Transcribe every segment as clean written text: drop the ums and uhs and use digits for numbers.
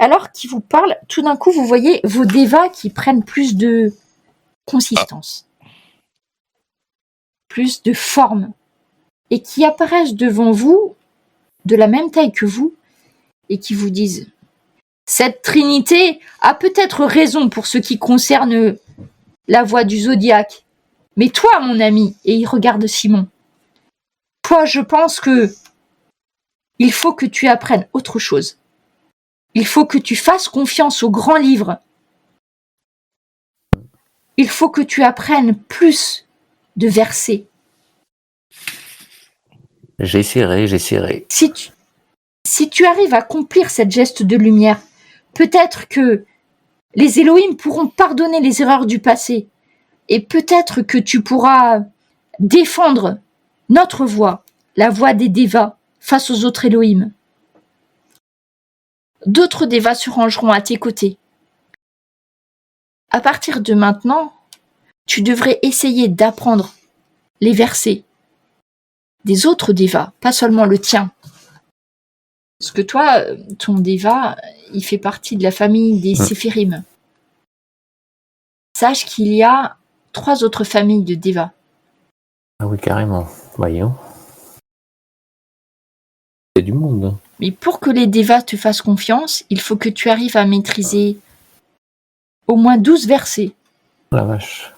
alors qu'il vous parle, tout d'un coup, vous voyez vos devas qui prennent plus de consistance, plus de forme, et qui apparaissent devant vous de la même taille que vous, et qui vous disent « Cette trinité a peut-être raison pour ce qui concerne la voie du zodiaque, mais toi, mon ami, et il regarde Simon, toi, je pense que il faut que tu apprennes autre chose. Il faut que tu fasses confiance au grand livre. Il faut que tu apprennes plus de versets. J'essaierai. Si tu arrives à accomplir cette geste de lumière, peut-être que les Elohim pourront pardonner les erreurs du passé, et peut-être que tu pourras défendre notre voie, la voie des Devas, face aux autres Elohim. D'autres Devas se rangeront à tes côtés. À partir de maintenant, tu devrais essayer d'apprendre les versets des autres Devas, pas seulement le tien. Parce que toi, ton Deva, il fait partie de la famille des Séphirim. Sache qu'il y a 3 autres familles de Deva. Ah oui, carrément. Voyons. C'est du monde. Hein. Mais pour que les Devas te fassent confiance, il faut que tu arrives à maîtriser au moins 12 versets. La vache.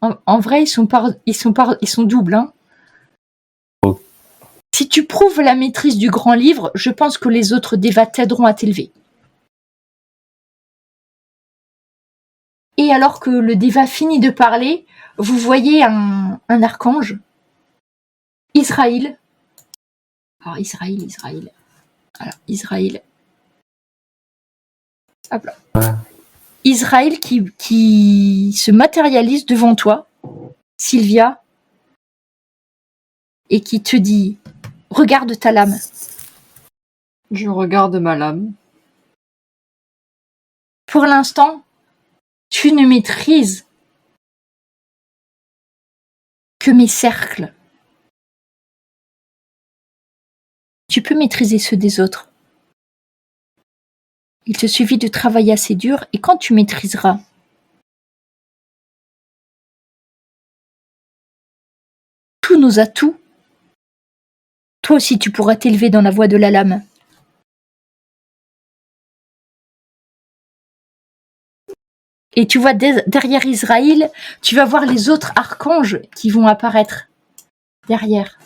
En vrai, ils sont doubles. Hein. Oh. Si tu prouves la maîtrise du grand livre, je pense que les autres Devas t'aideront à t'élever. Et alors que le Deva finit de parler, vous voyez un archange, Israël. Alors Israël. Alors Israël. Hop là. Ouais. Israël qui se matérialise devant toi, Sylvia, et qui te dit « Regarde ta lame ». Je regarde ma lame. Pour l'instant, tu ne maîtrises que mes cercles. Tu peux maîtriser ceux des autres. Il te suffit de travailler assez dur et quand tu maîtriseras tous nos atouts, toi aussi tu pourras t'élever dans la voie de la lame. Et tu vois, derrière Israël, tu vas voir les autres archanges qui vont apparaître derrière.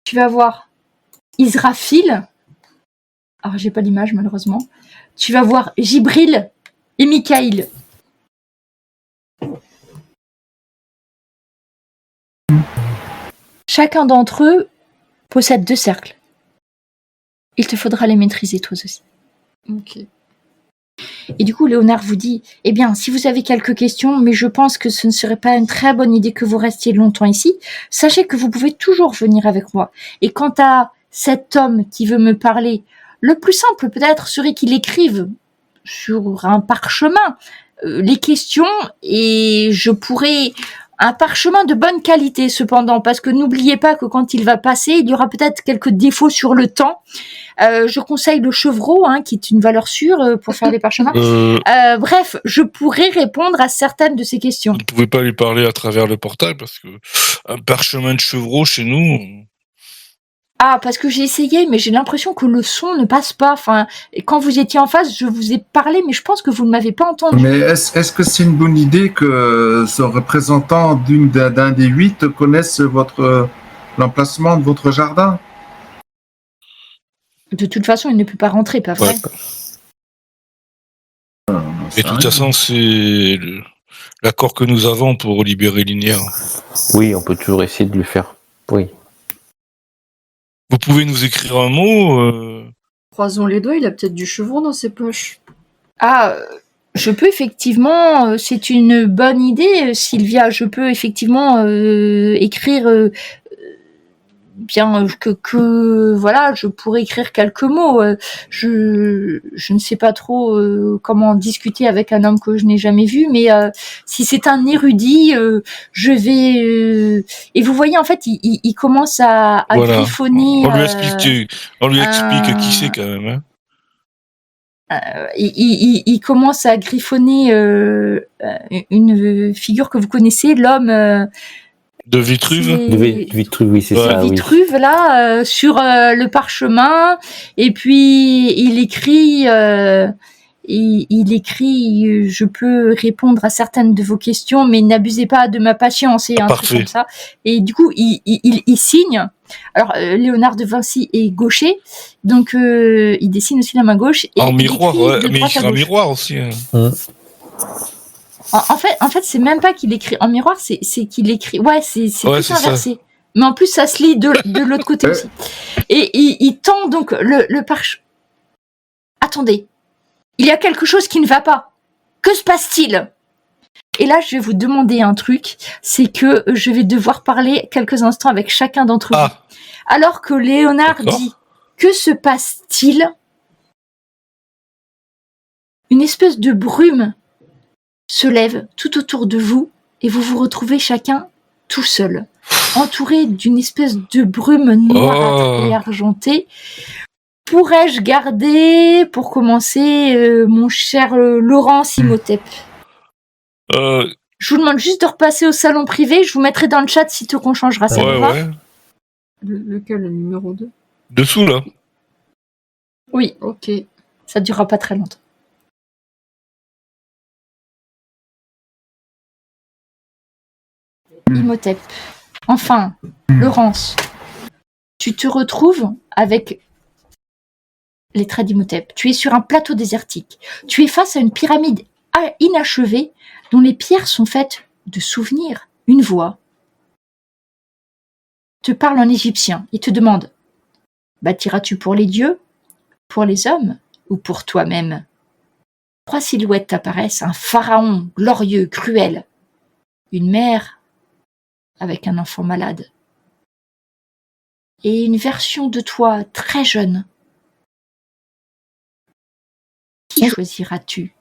Tu vas voir Israfil. Alors, j'ai pas l'image, malheureusement. Tu vas voir Jibril et Mikaïl. Chacun d'entre eux possède 2 cercles. Il te faudra les maîtriser, toi aussi. Ok. Et du coup, Léonard vous dit, eh bien, si vous avez quelques questions, mais je pense que ce ne serait pas une très bonne idée que vous restiez longtemps ici, sachez que vous pouvez toujours venir avec moi. Et quant à cet homme qui veut me parler, le plus simple peut-être serait qu'il écrive sur un parchemin les questions et je pourrais... Un parchemin de bonne qualité cependant, parce que n'oubliez pas que quand il va passer, il y aura peut-être quelques défauts sur le temps. Je conseille le chevreau, qui est une valeur sûre pour faire les parchemins. Bref, je pourrais répondre à certaines de ces questions. Vous ne pouvez pas lui parler à travers le portail, parce que un parchemin de chevreau chez nous... Ah, parce que j'ai essayé, mais j'ai l'impression que le son ne passe pas. Enfin, quand vous étiez en face, je vous ai parlé, mais je pense que vous ne m'avez pas entendu. Mais est-ce que c'est une bonne idée que ce représentant d'un des 8 connaisse l'emplacement de votre jardin? De toute façon, il ne peut pas rentrer, pas vrai? Et de toute façon, c'est l'accord que nous avons pour libérer Linéa. Oui, on peut toujours essayer de le faire. Oui. Vous pouvez nous écrire un mot Croisons les doigts, il a peut-être du chevreau dans ses poches. Ah, je peux effectivement, c'est une bonne idée, Sylvia, je peux effectivement écrire bien que voilà, je pourrais écrire quelques mots. Je ne sais pas trop comment discuter avec un homme que je n'ai jamais vu, mais si c'est un érudit, je vais... Et vous voyez, en fait, il commence à voilà. griffonner... On lui explique qui c'est quand même. Hein. il commence à griffonner une figure que vous connaissez, l'homme. De Vitruve. Vitruve, oui, c'est Ouais. ça, oui. Vitruve là sur le parchemin, et puis il écrit. Il écrit, je peux répondre à certaines de vos questions, mais n'abusez pas de ma patience, et un truc Parfait. comme ça. Et du coup, il signe. Alors, Léonard de Vinci est gaucher, donc il dessine aussi la main gauche. Et En il miroir, écrit ouais. de Mais il droite à écrit en gauche. miroir aussi. Hein. En fait, c'est même pas qu'il écrit en miroir, c'est qu'il écrit. Ouais, c'est Ouais, tout c'est ça. inversé. Mais en plus, ça se lit de l'autre côté aussi. Et il tend donc le parchemin. Attendez. Il y a quelque chose qui ne va pas. Que se passe-t-il? Et là, je vais vous demander un truc, c'est que je vais devoir parler quelques instants avec chacun d'entre vous. Ah, Alors que Léonard D'accord. dit « Que se passe-t-il ?» Une espèce de brume se lève tout autour de vous et vous vous retrouvez chacun tout seul, entouré d'une espèce de brume noirâtre et argentée. Pourrais-je garder, pour commencer, mon cher Laurent Imhotep? Je vous demande juste de repasser au salon privé, je vous mettrai dans le chat sitôt qu'on changera, ça vous va? ouais. Lequel, le numéro 2? Dessous, là. Oui, Ok. ça durera pas très longtemps. Imhotep. Enfin, Laurence, tu te retrouves avec les traits d'Imhotep. Tu es sur un plateau désertique. Tu es face à une pyramide inachevée dont les pierres sont faites de souvenirs. Une voix te parle en égyptien et te demande: bâtiras-tu pour les dieux, pour les hommes ou pour toi-même? 3 silhouettes apparaissent, un pharaon glorieux, cruel, une mère avec un enfant malade, et une version de toi très jeune. Qui choisiras-tu?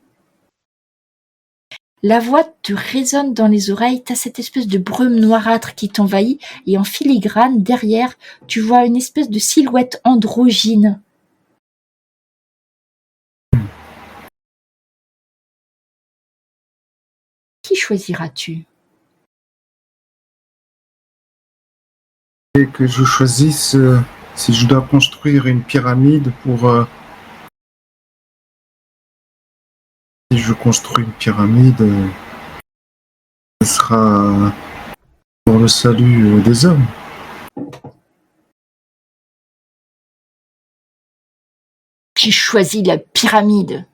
La voix te résonne dans les oreilles, t'as cette espèce de brume noirâtre qui t'envahit, et en filigrane, derrière, tu vois une espèce de silhouette androgyne. Qui choisiras-tu? Et que je choisisse si je dois construire une pyramide pour... si je construis une pyramide, ce sera pour le salut des hommes. Qui choisit la pyramide?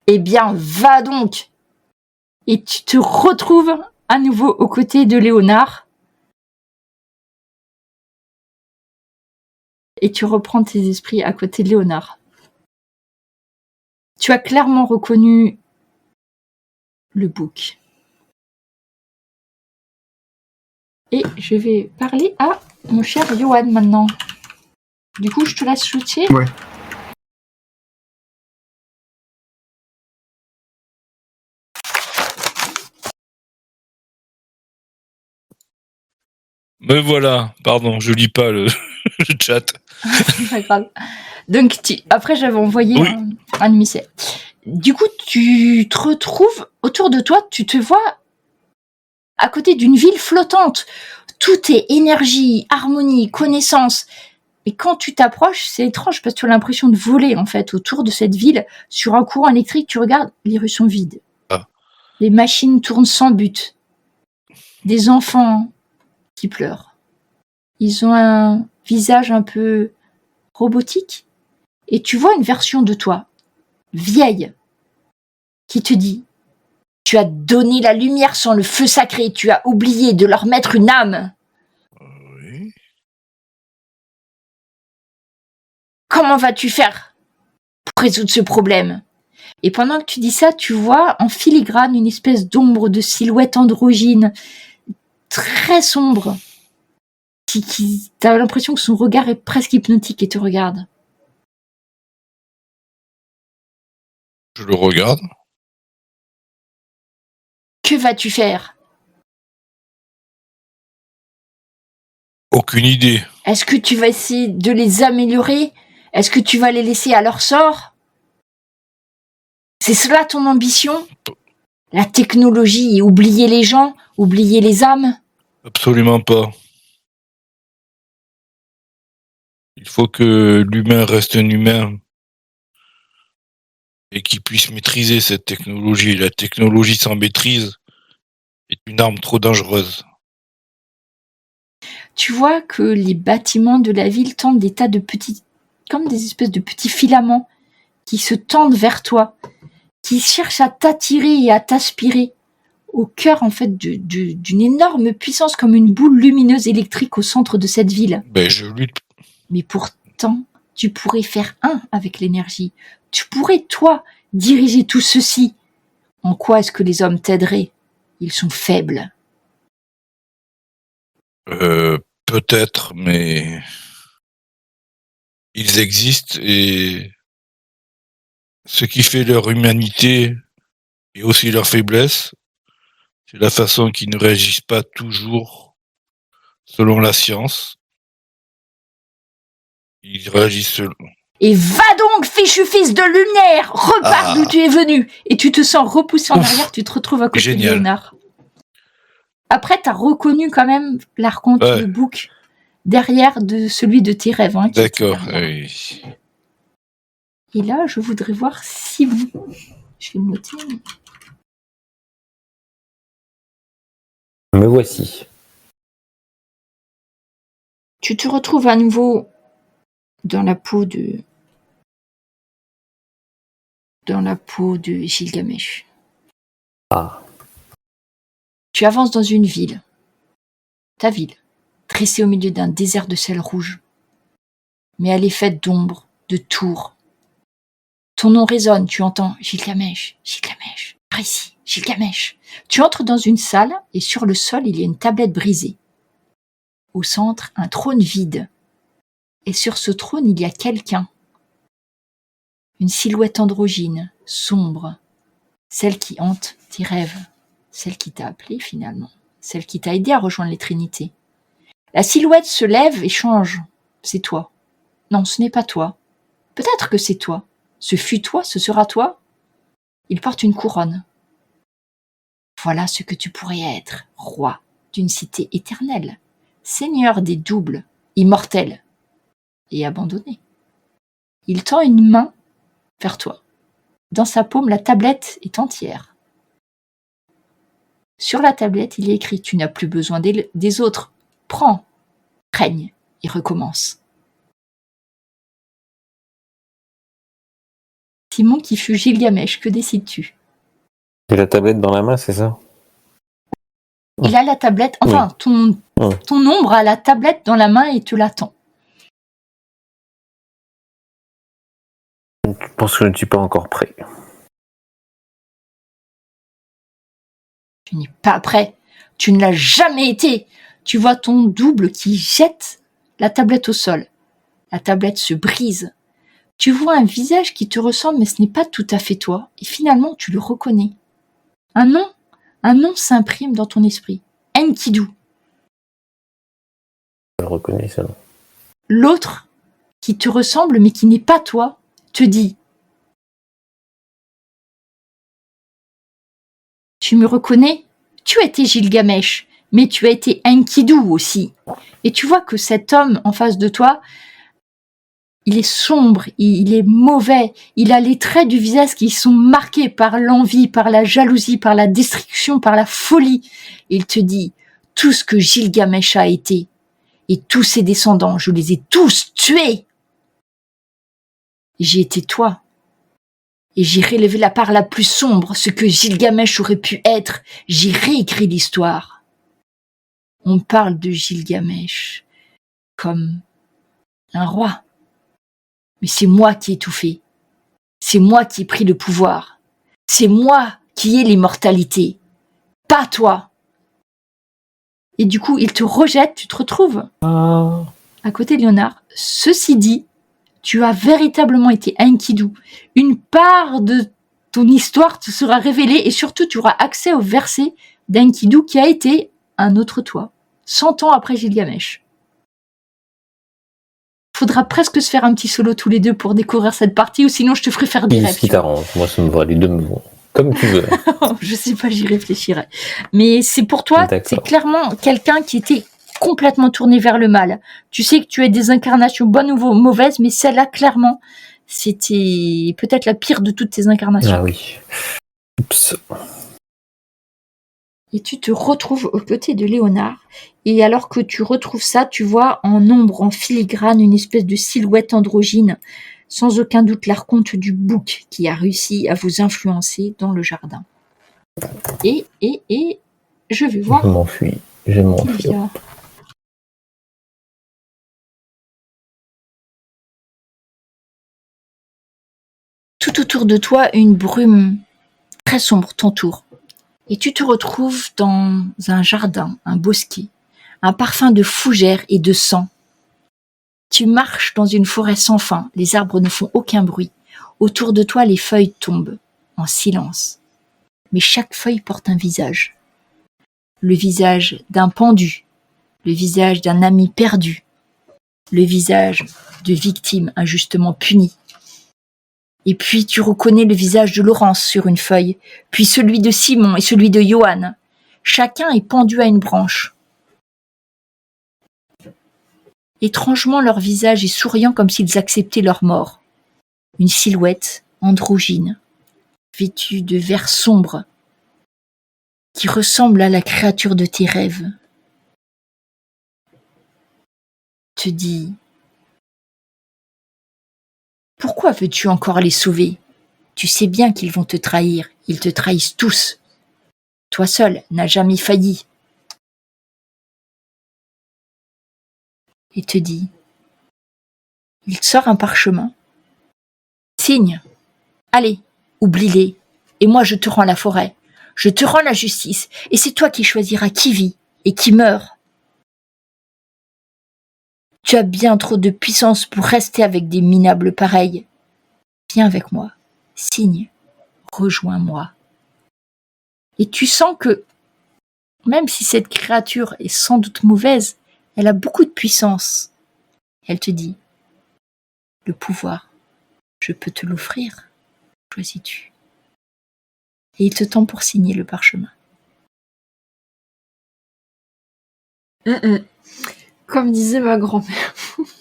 Eh bien, va donc! Et tu te retrouves à nouveau aux côtés de Léonard. Et tu reprends tes esprits à côté de Léonard. Tu as clairement reconnu le bouc. Et je vais parler à mon cher Johan maintenant. Du coup, je te laisse switcher. Ouais. Mais voilà, pardon, je lis pas le, le chat. C'est pas grave. Donc, après, j'avais envoyé Oui. un émissaire. Du coup, tu te retrouves autour de toi, tu te vois à côté d'une ville flottante. Tout est énergie, harmonie, connaissance. Et quand tu t'approches, c'est étrange parce que tu as l'impression de voler en fait autour de cette ville. Sur un courant électrique, tu regardes, les rues sont vides. Ah. Les machines tournent sans but. Des enfants qui pleurent. Ils ont un visage un peu robotique. Et tu vois une version de toi, vieille, qui te dit: tu as donné la lumière sans le feu sacré, tu as oublié de leur mettre une âme. Oui. Comment vas-tu faire pour résoudre ce problème? Et pendant que tu dis ça, tu vois en filigrane une espèce d'ombre de silhouette androgyne, très sombre, qui t'as l'impression que son regard est presque hypnotique et te regarde. Je le regarde. Que vas-tu faire? Aucune idée. Est-ce que tu vas essayer de les améliorer? Est-ce que tu vas les laisser à leur sort? C'est cela ton ambition? La technologie et oublier les gens, oublier les âmes? Absolument pas. Il faut que l'humain reste un humain et qu'il puisse maîtriser cette technologie. La technologie sans maîtrise est une arme trop dangereuse. Tu vois que les bâtiments de la ville tendent des tas de petits, comme des espèces de petits filaments qui se tendent vers toi, qui cherchent à t'attirer et à t'aspirer au cœur en fait d'une énorme puissance comme une boule lumineuse électrique au centre de cette ville. Ben, je lutte. Mais pourtant, tu pourrais faire un avec l'énergie. Tu pourrais, toi, diriger tout ceci. En quoi est-ce que les hommes t'aideraient? Ils sont faibles. Peut-être, mais ils existent et ce qui fait leur humanité et aussi leur faiblesse, c'est la façon qu'ils ne réagissent pas toujours selon la science. Ils réagissent selon... Et va donc, fichu fils de lumière, repars d'où tu es venu. Et tu te sens repoussé en arrière, tu te retrouves à côté de Génial. Léonard. Après, t'as reconnu quand même l'archonte, Ouais. le bouc, derrière de celui de tes rêves. Hein, qui était D'accord. derrière. Oui. Et là, je voudrais voir Simon. Je vais le noter. Me voici. Tu te retrouves à nouveau dans la peau de Gilgamesh. Ah, Tu avances dans une ville. Ta ville, tressée au milieu d'un désert de sel rouge. Mais elle est faite d'ombre, de tours. Ton nom résonne, tu entends Gilgamesh, Gilgamesh, par ici, Gilgamesh. Tu entres dans une salle et sur le sol, il y a une tablette brisée. Au centre, un trône vide. Et sur ce trône, il y a quelqu'un. Une silhouette androgyne, sombre. Celle qui hante tes rêves. Celle qui t'a appelé finalement. Celle qui t'a aidé à rejoindre les Trinités. La silhouette se lève et change. C'est toi. Non, ce n'est pas toi. Peut-être que c'est toi. Ce fut toi, ce sera toi. Il porte une couronne. Voilà ce que tu pourrais être, roi d'une cité éternelle, seigneur des doubles, immortel et abandonné. Il tend une main vers toi. Dans sa paume, la tablette est entière. Sur la tablette, il est écrit « Tu n'as plus besoin des autres. Prends, règne et recommence. » Simon qui fut Gilgamesh, que décides-tu? j'ai la tablette dans la main, c'est ça? Il a la tablette, enfin, ton ombre a la tablette dans la main et te l'attend. Je pense que je ne suis pas encore prêt. Tu n'es pas prêt. Tu ne l'as jamais été. Tu vois ton double qui jette la tablette au sol. La tablette se brise. Tu vois un visage qui te ressemble, mais ce n'est pas tout à fait toi. Et finalement, tu le reconnais. Un nom s'imprime dans ton esprit. Enkidu. Je le reconnais, ça. L'autre, qui te ressemble, mais qui n'est pas toi, te dit « Tu me reconnais? Tu étais Gilgamesh, mais tu as été Enkidu aussi. » Et tu vois que cet homme en face de toi, il est sombre, il est mauvais, il a les traits du visage qui sont marqués par l'envie, par la jalousie, par la destruction, par la folie. Et il te dit « Tout ce que Gilgamesh a été, et tous ses descendants, je les ai tous tués. J'ai été toi. Et j'ai relevé la part la plus sombre, ce que Gilgamesh aurait pu être. J'ai réécrit l'histoire. On parle de Gilgamesh comme un roi. Mais c'est moi qui ai tout fait. C'est moi qui ai pris le pouvoir. C'est moi qui ai l'immortalité. Pas toi. Et du coup, il te rejette, tu te retrouves à côté de Léonard. Ceci dit, tu as véritablement été Enkidu. Une part de ton histoire te sera révélée et surtout, tu auras accès au verset d'Enkidu qui a été un autre toi, 100 ans après Gilgamesh. faudra presque se faire un petit solo tous les deux pour découvrir cette partie, ou sinon je te ferai faire des Ce rêves. qui t'arrange. Moi, ça me va. Les deux me vont. Comme tu veux. Je sais pas, j'y réfléchirai. Mais c'est pour toi, D'accord. c'est clairement quelqu'un qui était complètement tourné vers le mal. Tu sais que tu as des incarnations bonnes ou mauvaises, mais celle-là, clairement, c'était peut-être la pire de toutes tes incarnations. Ah oui. Oups. Et tu te retrouves aux côtés de Léonard. Et alors que tu retrouves ça, tu vois en ombre, en filigrane, une espèce de silhouette androgyne. Sans aucun doute l'archonte du bouc qui a réussi à vous influencer dans le jardin. Et je vais voir Je m'enfuis. Je m'enfuis. Sylvia. Tout autour de toi, une brume très sombre t'entoure. Et tu te retrouves dans un jardin, un bosquet, un parfum de fougère et de sang. Tu marches dans une forêt sans fin, les arbres ne font aucun bruit. Autour de toi, les feuilles tombent, en silence. Mais chaque feuille porte un visage. Le visage d'un pendu, le visage d'un ami perdu, le visage de victime injustement punie. Et puis tu reconnais le visage de Laurence sur une feuille, puis celui de Simon et celui de Johan. Chacun est pendu à une branche. Étrangement, leur visage est souriant comme s'ils acceptaient leur mort. Une silhouette androgyne, vêtue de vert sombre, qui ressemble à la créature de tes rêves, te dit « Pourquoi veux-tu encore les sauver ? Tu sais bien qu'ils vont te trahir, ils te trahissent tous. Toi seul n'as jamais failli. » Et te dit « Il sort un parchemin. Signe. Allez, oublie-les, et moi je te rends la forêt. Je te rends la justice, et c'est toi qui choisiras qui vit et qui meurt. Tu as bien trop de puissance pour rester avec des minables pareils. Viens avec moi, signe, rejoins-moi. » Et tu sens que, même si cette créature est sans doute mauvaise, elle a beaucoup de puissance. Elle te dit « Le pouvoir, je peux te l'offrir. Choisis-tu » Et il te tend pour signer le parchemin. Comme disait ma grand-mère,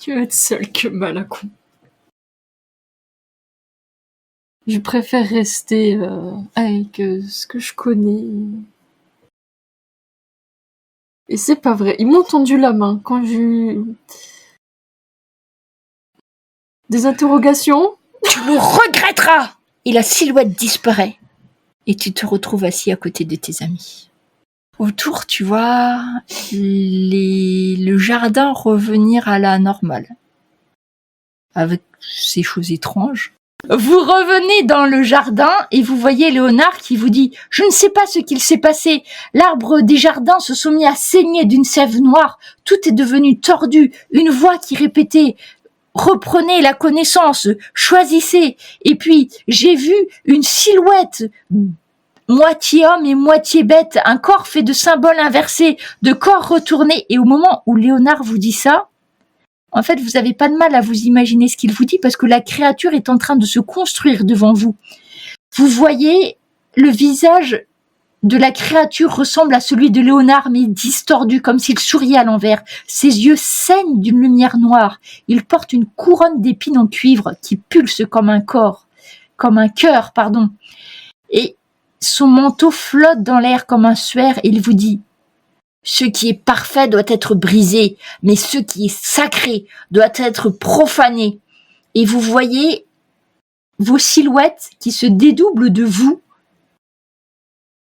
mieux être seul que mal à con. Je préfère rester avec ce que je connais. Et c'est pas vrai. Ils m'ont tendu la main quand j'ai eu des interrogations. Tu le regretteras! Et la silhouette disparaît. Et tu te retrouves assis à côté de tes amis. Autour, tu vois le jardin revenir à la normale. Avec ces choses étranges. Vous revenez dans le jardin et vous voyez Léonard qui vous dit « Je ne sais pas ce qu'il s'est passé. L'arbre des jardins se sont mis à saigner d'une sève noire. Tout est devenu tordu. Une voix qui répétait « Reprenez la connaissance. Choisissez. » Et puis, j'ai vu une silhouette moitié homme et moitié bête, un corps fait de symboles inversés, de corps retournés. Et au moment où Léonard vous dit ça, en fait, vous n'avez pas de mal à vous imaginer ce qu'il vous dit parce que la créature est en train de se construire devant vous. Vous voyez, le visage de la créature ressemble à celui de Léonard, mais distordu, comme s'il souriait à l'envers. Ses yeux saignent d'une lumière noire. Il porte une couronne d'épines en cuivre qui pulse comme un cœur. Et son manteau flotte dans l'air comme un suaire et il vous dit « Ce qui est parfait doit être brisé, mais ce qui est sacré doit être profané. » Et vous voyez vos silhouettes qui se dédoublent de vous.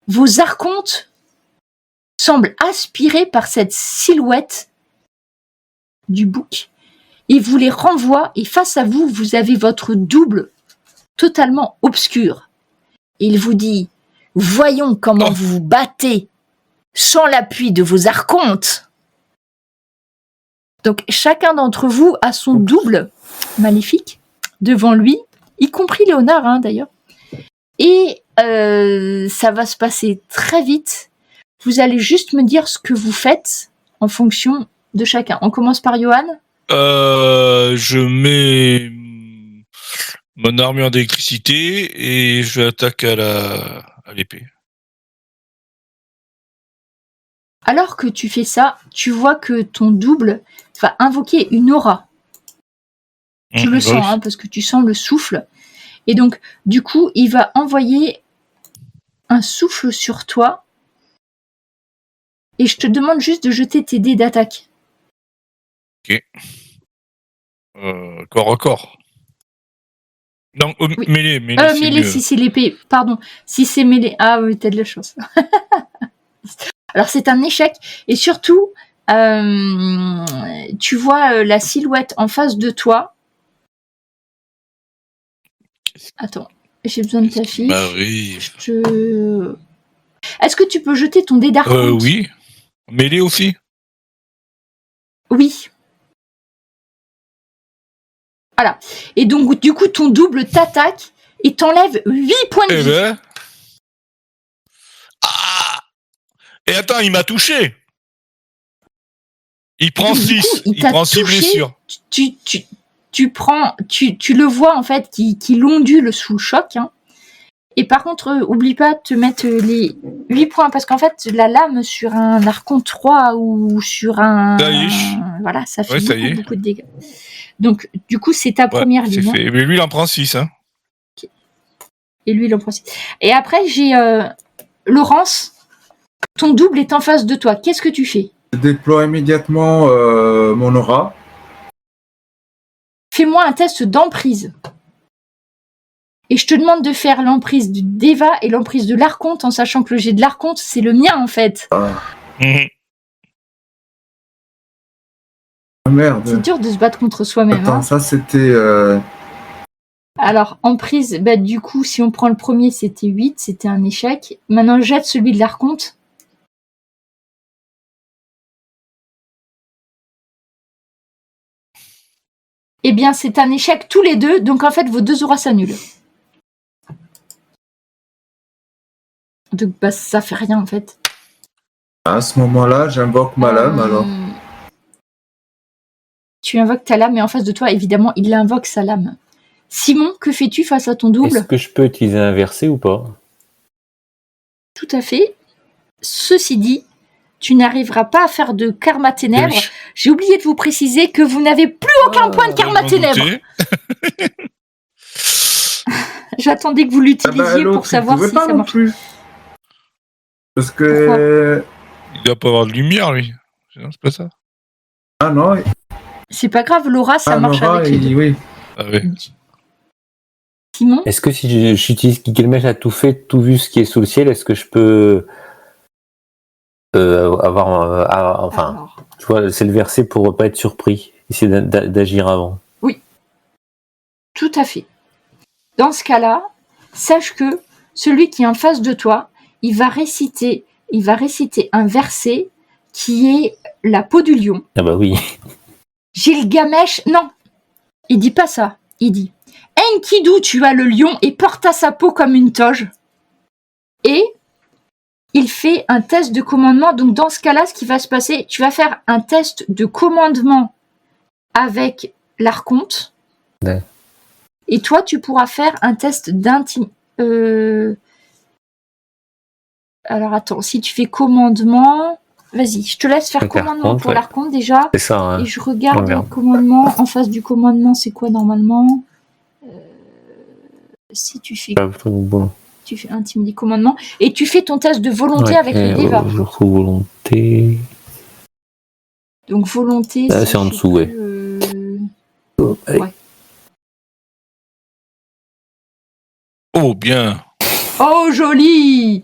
Vos archontes semblent aspirés par cette silhouette du bouc et vous les renvoie et face à vous, vous avez votre double totalement obscur. Et il vous dit « Voyons comment vous vous battez sans l'appui de vos archontes. » Donc chacun d'entre vous a son double maléfique devant lui, y compris Léonard d'ailleurs. Et ça va se passer très vite. Vous allez juste me dire ce que vous faites en fonction de chacun. On commence par Johan. Je mets mon armure d'électricité et je attaque à l'épée. Alors que tu fais ça, tu vois que ton double va invoquer une aura. Tu le sens, hein, parce que tu sens le souffle. Et donc, du coup, il va envoyer un souffle sur toi. Et je te demande juste de jeter tes dés d'attaque. Ok. Corps à corps. Non, Oui. mêlée, c'est mêlée, mieux. si c'est l'épée, pardon. Si c'est mêlée. Ah oui, t'as de la chance. Alors, c'est un échec. Et surtout, tu vois la silhouette en face de toi. Attends, j'ai besoin de ta fiche. m'arrive Est-ce que tu peux jeter ton dé d'archonte? Oui. Mêlée aussi. Oui. Voilà. Et donc, du coup, ton double t'attaque et t'enlève 8 points de Eh vie. ben. Ah. Et attends, il m'a touché. Il prend Donc, du 6. coup, Il prend 6 touché. blessures. Tu le vois en fait qui ondule sous le choc. Hein. Et par contre, oublie pas de te mettre les 8 points parce qu'en fait, la lame sur un archon 3 ou sur un. Ça y est. Voilà, ça fait Ouais, beaucoup de dégâts. Donc, du coup, c'est ta première ligne. Fait. Mais lui, il en prend 6. Hein. Okay. Et lui, il en prend 6. Et après, j'ai Laurence. Ton double est en face de toi. Qu'est-ce que tu fais? Je déploie immédiatement mon aura. Fais-moi un test d'emprise. Et je te demande de faire l'emprise du Deva et l'emprise de l'Archonte en sachant que le jet de l'Archonte, c'est le mien en fait. Merde. C'est dur de se battre contre soi-même. Attends, hein. ça c'était... Alors, emprise, bah, du coup, si on prend le premier, c'était 8, c'était un échec. Maintenant, jette celui de l'Archonte. Eh bien, c'est un échec tous les deux, donc en fait, vos deux auras s'annulent. Donc, bah, ça fait rien en fait. À ce moment-là, j'invoque ma lame alors. Tu invoques ta lame, mais en face de toi, évidemment, il invoque sa lame. Simon, que fais-tu face à ton double? Est-ce que je peux utiliser un versé ou pas? Tout à fait. Ceci dit, tu n'arriveras pas à faire de karma ténèbres. Oui. J'ai oublié de vous préciser que vous n'avez plus aucun point de karma ténèbres. J'attendais que vous l'utilisiez pour savoir si ça marche. Plus. Parce que... Il doit pas avoir de lumière, lui. Non, c'est pas ça. Ah non. C'est pas grave, Laura, ça marche Laura, avec les deux. Oui. Ah ouais. Simon? Est-ce que si j'utilise Gilgamesh a tout fait, tout vu ce qui est sous le ciel, est-ce que je peux avoir... enfin, Alors, tu vois, c'est le verset pour pas être surpris. Essayer d'agir avant. oui. Tout à fait. Dans ce cas-là, sache que celui qui est en face de toi, il va réciter un verset qui est la peau du lion. Ah bah oui. Gilgamesh, non, il dit pas ça. Il dit Enkidu tua le lion et porta sa peau comme une toge. Et il fait un test de commandement. Donc dans ce cas-là, ce qui va se passer, tu vas faire un test de commandement avec l'Archonte. Ouais. Et toi, tu pourras faire un test d'intimidation. Alors attends, si tu fais commandement, vas-y, je te laisse faire avec commandement pour ouais. l'Archonte déjà. C'est ça. Hein. Et je regarde le commandement. En face du commandement, c'est quoi normalement? Si tu fais, tu fais intimider commandement et tu fais ton test de volonté avec le Deva. Je trouve volonté. Donc volonté. C'est en dessous, ouais. Ouais. Oh, bien. Oh, joli!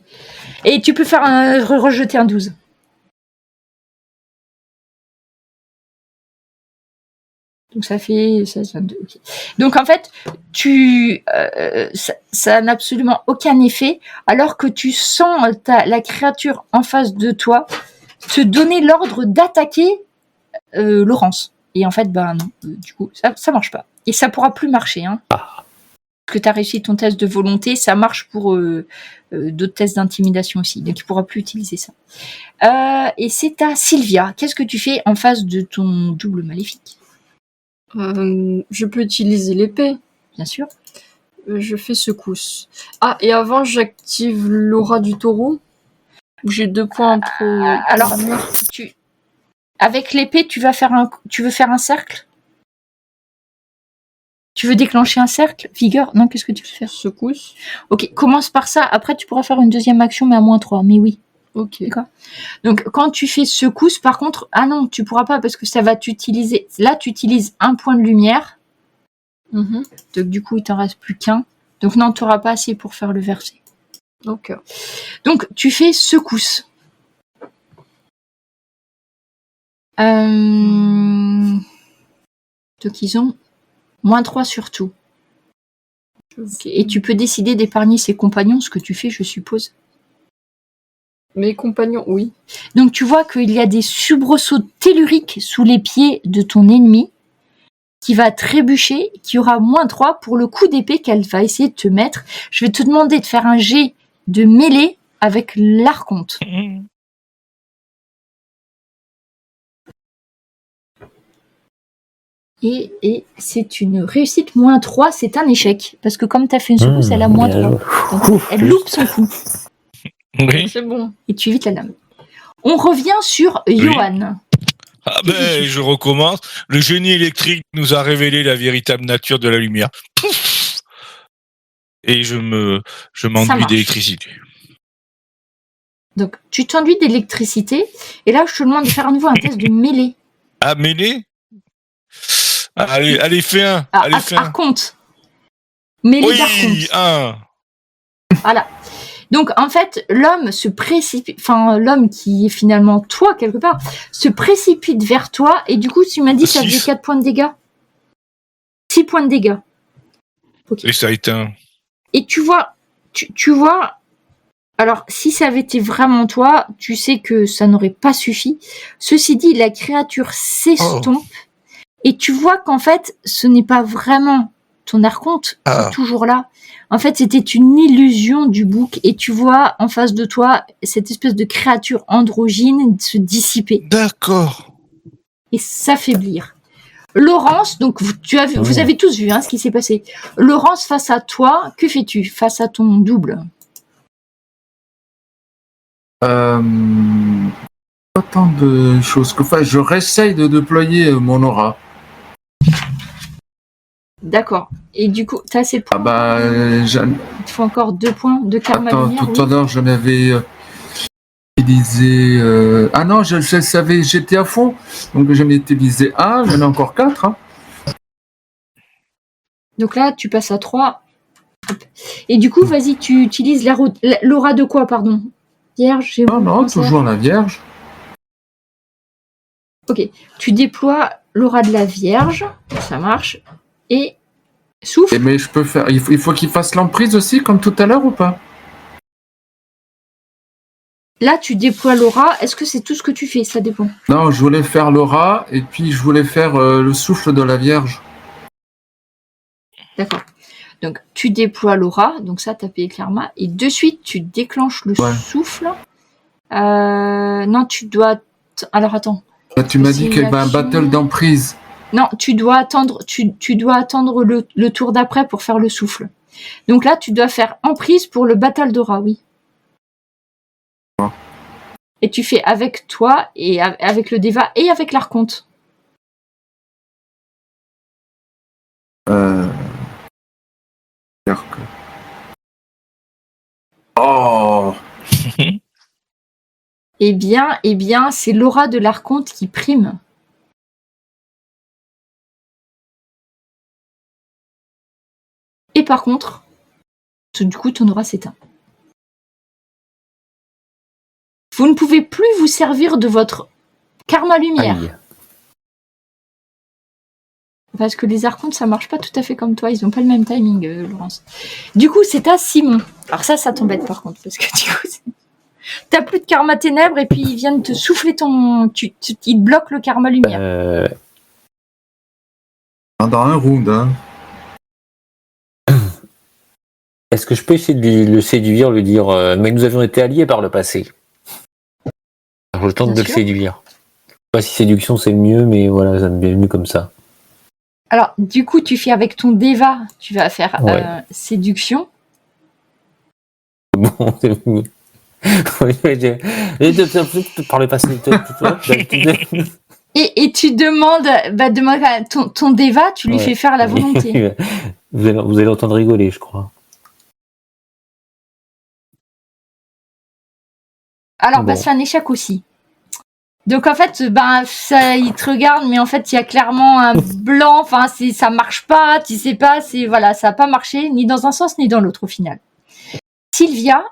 Et tu peux faire rejeter un 12. Donc ça fait 16, 22. Okay. Donc en fait, ça n'a absolument aucun effet, alors que tu sens la créature en face de toi te donner l'ordre d'attaquer Laurence. Et en fait, ben non, du coup, ça marche pas. Et ça pourra plus marcher. Hein. Parce que tu as réussi ton test de volonté, ça marche pour d'autres tests d'intimidation aussi. Donc, il ne pourra plus utiliser ça. Et c'est à Sylvia. Qu'est-ce que tu fais en face de ton double maléfique? Je peux utiliser l'épée. Bien sûr. Je fais secousse. Ah, et avant, j'active l'aura du taureau. J'ai 2 points trop. Alors, avec l'épée, tu veux faire un cercle? Tu veux déclencher un cercle? Vigueur? Non, qu'est-ce que tu veux faire? Secousse. Ok, commence par ça. Après, tu pourras faire une deuxième action, mais à -3. Mais oui. Ok. D'accord. Donc, quand tu fais secousse, par contre, ah non, tu pourras pas parce que ça va t'utiliser. Là, tu utilises un point de lumière. Mhm. Donc, du coup, il t'en reste plus qu'un. Donc, non, tu n'auras pas assez pour faire le verset. Ok. Donc, tu fais secousse. Donc, ils ont -3 sur tout. Ok. Et tu peux décider d'épargner ses compagnons, ce que tu fais, je suppose. Mes compagnons, oui. Donc, tu vois qu'il y a des soubresauts telluriques sous les pieds de ton ennemi qui va trébucher, qui aura -3 pour le coup d'épée qu'elle va essayer de te mettre. Je vais te demander de faire un jet de mêlée avec l'archonte. Et c'est une réussite -3, c'est un échec. Parce que comme tu as fait une secousse, elle a -3. Donc elle loupe son coup. Oui. C'est bon. Et tu évites la lame. On revient sur Johan. Ah ben, je recommence. Le génie électrique nous a révélé la véritable nature de la lumière. Pouf. Et je m'enduis d'électricité. Donc, tu t'enduis d'électricité. Et là, je te demande de faire à nouveau un test de mêlée. Ah, mêlée? Allez, fais un. Allez, fais un. Archonte. Mêlée d'archonte. Oui, un. Voilà. Donc, en fait, l'homme se précipite, enfin, l'homme qui est finalement toi, quelque part, se précipite vers toi, et du coup, tu m'as dit que ça faisait 4 points de dégâts. 6 points de dégâts. Okay. Et ça éteint. Et tu vois, alors, si ça avait été vraiment toi, tu sais que ça n'aurait pas suffi. Ceci dit, la créature s'estompe, et tu vois qu'en fait, ce n'est pas vraiment ton archonte qui est toujours là. En fait, c'était une illusion du bouc, et tu vois en face de toi cette espèce de créature androgyne se dissiper. D'accord. Et s'affaiblir. Laurence, donc vous avez tous vu ce qui s'est passé. Laurence, face à toi, que fais-tu face à ton double? Pas tant de choses que enfin, je réessaye de déployer mon aura. D'accord. Et du coup, t'as assez de points? Ah bah, il te faut encore 2 points de karma lumière. Tout à l'heure, j'en avais utilisé... Ah non, je savais, j'étais à fond. Donc j'en ai utilisé 1, j'en ai encore 4. Hein. Donc là, tu passes à 3. Et du coup, vas-y, tu utilises l'aura de quoi, pardon? Vierge? Non, toujours la Vierge. Ok. Tu déploies l'aura de la Vierge. Ça marche. Et souffle. Mais je peux faire... Il faut qu'il fasse l'emprise aussi, comme tout à l'heure, ou pas? Là, tu déploies l'aura. Est-ce que c'est tout ce que tu fais? Ça dépend. Non, je voulais faire l'aura, et puis je voulais faire le souffle de la Vierge. D'accord. Donc, tu déploies l'aura. Donc ça, t'as payé karma. Et de suite, tu déclenches le souffle. Non, tu dois... Alors, attends. Là, tu m'as dit qu'il y avait un battle d'emprise. Non, tu dois attendre, tu dois attendre le tour d'après pour faire le souffle. Donc là, tu dois faire emprise pour le battle d'aura, oui. Et tu fais avec toi, et avec le Deva, et avec l'archonte. Oh. Eh bien, c'est l'aura de l'archonte qui prime. Et par contre, du coup, ton aura s'éteint. Vous ne pouvez plus vous servir de votre karma lumière. Aïe. Parce que les archontes, ça marche pas tout à fait comme toi. Ils n'ont pas le même timing, Laurence. Du coup, c'est à Simon. Alors ça t'embête par contre. Parce que du coup, t'as plus de karma ténèbres et puis ils viennent te souffler ton... Ils te bloquent le karma lumière. Dans un round, hein. Est-ce que je peux essayer de le séduire, lui dire mais nous avions été alliés par le passé. Alors je tente de le séduire. Je sais pas si séduction c'est le mieux, mais voilà, ça me vient mieux comme ça. Alors, du coup, tu fais avec ton Deva, tu vas faire Ouais. séduction. Bon, c'est bon. Par le passé. Et tu demandes ton Deva, tu lui Ouais. fais faire la volonté. Vous allez entendre rigoler, je crois. Alors, Bon. c'est un échec aussi. Donc, en fait, ça, il te regarde, mais en fait, il y a clairement un blanc. Enfin, ça marche pas, tu sais pas, voilà, ça a pas marché, ni dans un sens, ni dans l'autre, au final. Sylvia,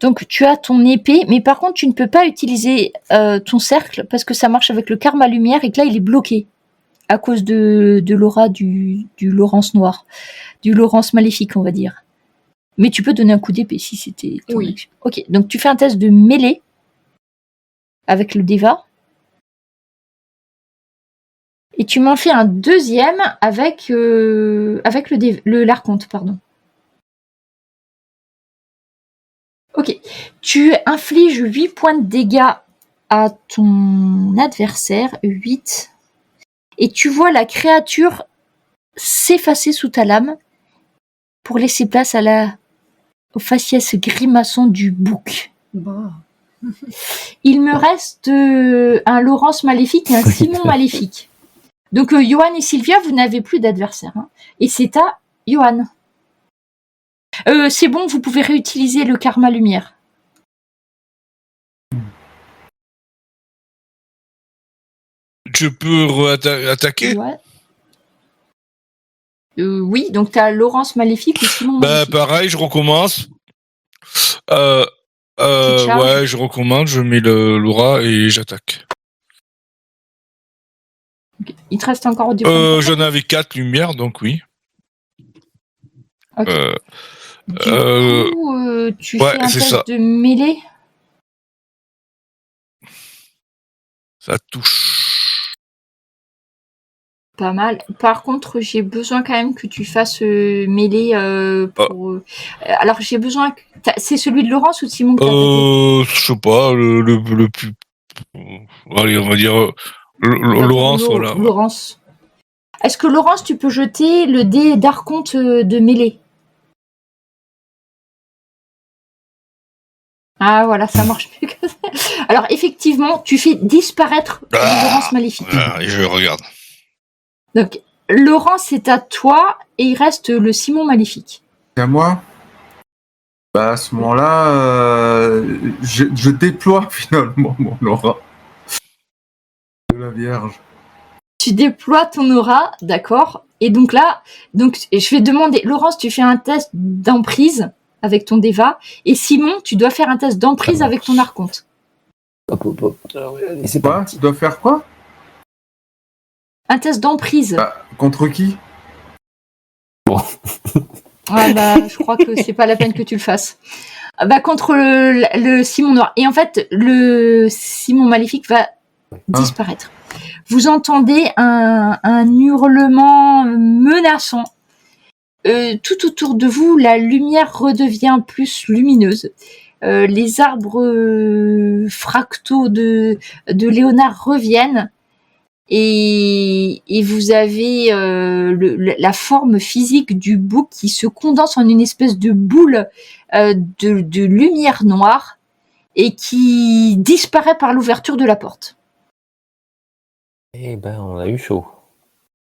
donc tu as ton épée, mais par contre, tu ne peux pas utiliser ton cercle parce que ça marche avec le karma lumière et que là, il est bloqué à cause de l'aura du Laurence noir, du Laurence maléfique, on va dire. Mais tu peux donner un coup d'épée si c'était ton Oui. action. Ok, donc tu fais un test de mêlée avec le Deva. Et tu m'en fais un deuxième avec l'archonte, pardon. Ok. Tu infliges 8 points de dégâts à ton adversaire, 8. Et tu vois la créature s'effacer sous ta lame pour laisser place au faciès grimaçant du bouc. Bah. Il me reste un Laurence maléfique et un Simon maléfique. Donc, Johan et Sylvia, vous n'avez plus d'adversaire. Hein. Et c'est à Johan. C'est bon, vous pouvez réutiliser le karma lumière. Je peux attaquer? Ouais. Oui, donc tu as Laurence maléfique ou Simon Bah, maléfique. pareil, je recommence. Petite charge. Ouais, je recommence, je mets l'aura et j'attaque. Okay. Il te reste encore du point. J'en avais 4 lumières, donc oui. Ok. Du coup, tu ouais, fais un c'est test ça. de mêlée. Ça touche. Pas mal. Par contre, j'ai besoin quand même que tu fasses mêlée pour. Alors, j'ai besoin. C'est celui de Laurence ou de Simon que t'as attaqué Je sais pas, le plus. Allez, on va dire Laurence, voilà. Laurence. Est-ce que Laurence, tu peux jeter le dé d'archonte de mêlée? Ah voilà, ça marche mieux que ça. Alors effectivement, tu fais disparaître Laurence maléfique. Je regarde. Donc, Laurence, c'est à toi et il reste le Simon maléfique. C'est à moi. Bah, à ce moment-là, je déploie finalement mon aura de la Vierge. Tu déploies ton aura, d'accord. Et donc là, je vais demander, Laurence, tu fais un test d'emprise avec ton Deva. Et Simon, tu dois faire un test d'emprise avec ton archonte. Hop. Et c'est Quoi? Tu dois faire quoi? Un test d'emprise. Contre qui? Je crois que c'est pas la peine que tu le fasses. Contre le Simon noir. Et en fait, le Simon maléfique va disparaître. Vous entendez un hurlement menaçant. Tout autour de vous, la lumière redevient plus lumineuse. Les arbres fractaux de Léonard reviennent. Et vous avez la forme physique du bouc qui se condense en une espèce de boule de lumière noire et qui disparaît par l'ouverture de la porte. Eh ben, on a eu chaud.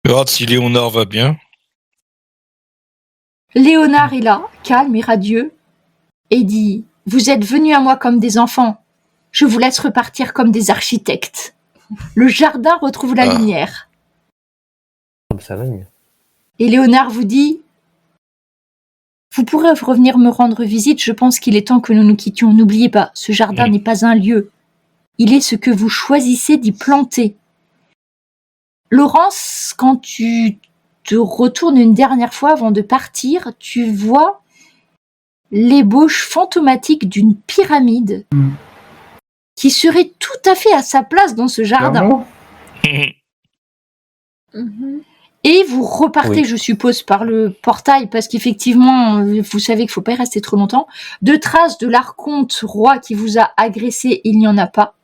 Regarde si Léonard va bien. Léonard est là, calme et radieux, et dit « Vous êtes venus à moi comme des enfants. Je vous laisse repartir comme des architectes. Le jardin retrouve la lumière. » Ça va mieux. Et Léonard vous dit « Vous pourrez revenir me rendre visite, je pense qu'il est temps que nous nous quittions. N'oubliez pas, ce jardin n'est pas un lieu. Il est ce que vous choisissez d'y planter. » Laurence, quand tu te retournes une dernière fois avant de partir, tu vois l'ébauche fantomatique d'une pyramide qui serait tout à fait à sa place dans ce jardin. Et vous repartez, je suppose, par le portail, parce qu'effectivement, vous savez qu'il ne faut pas y rester trop longtemps. De traces de l'archonte roi qui vous a agressé, il n'y en a pas.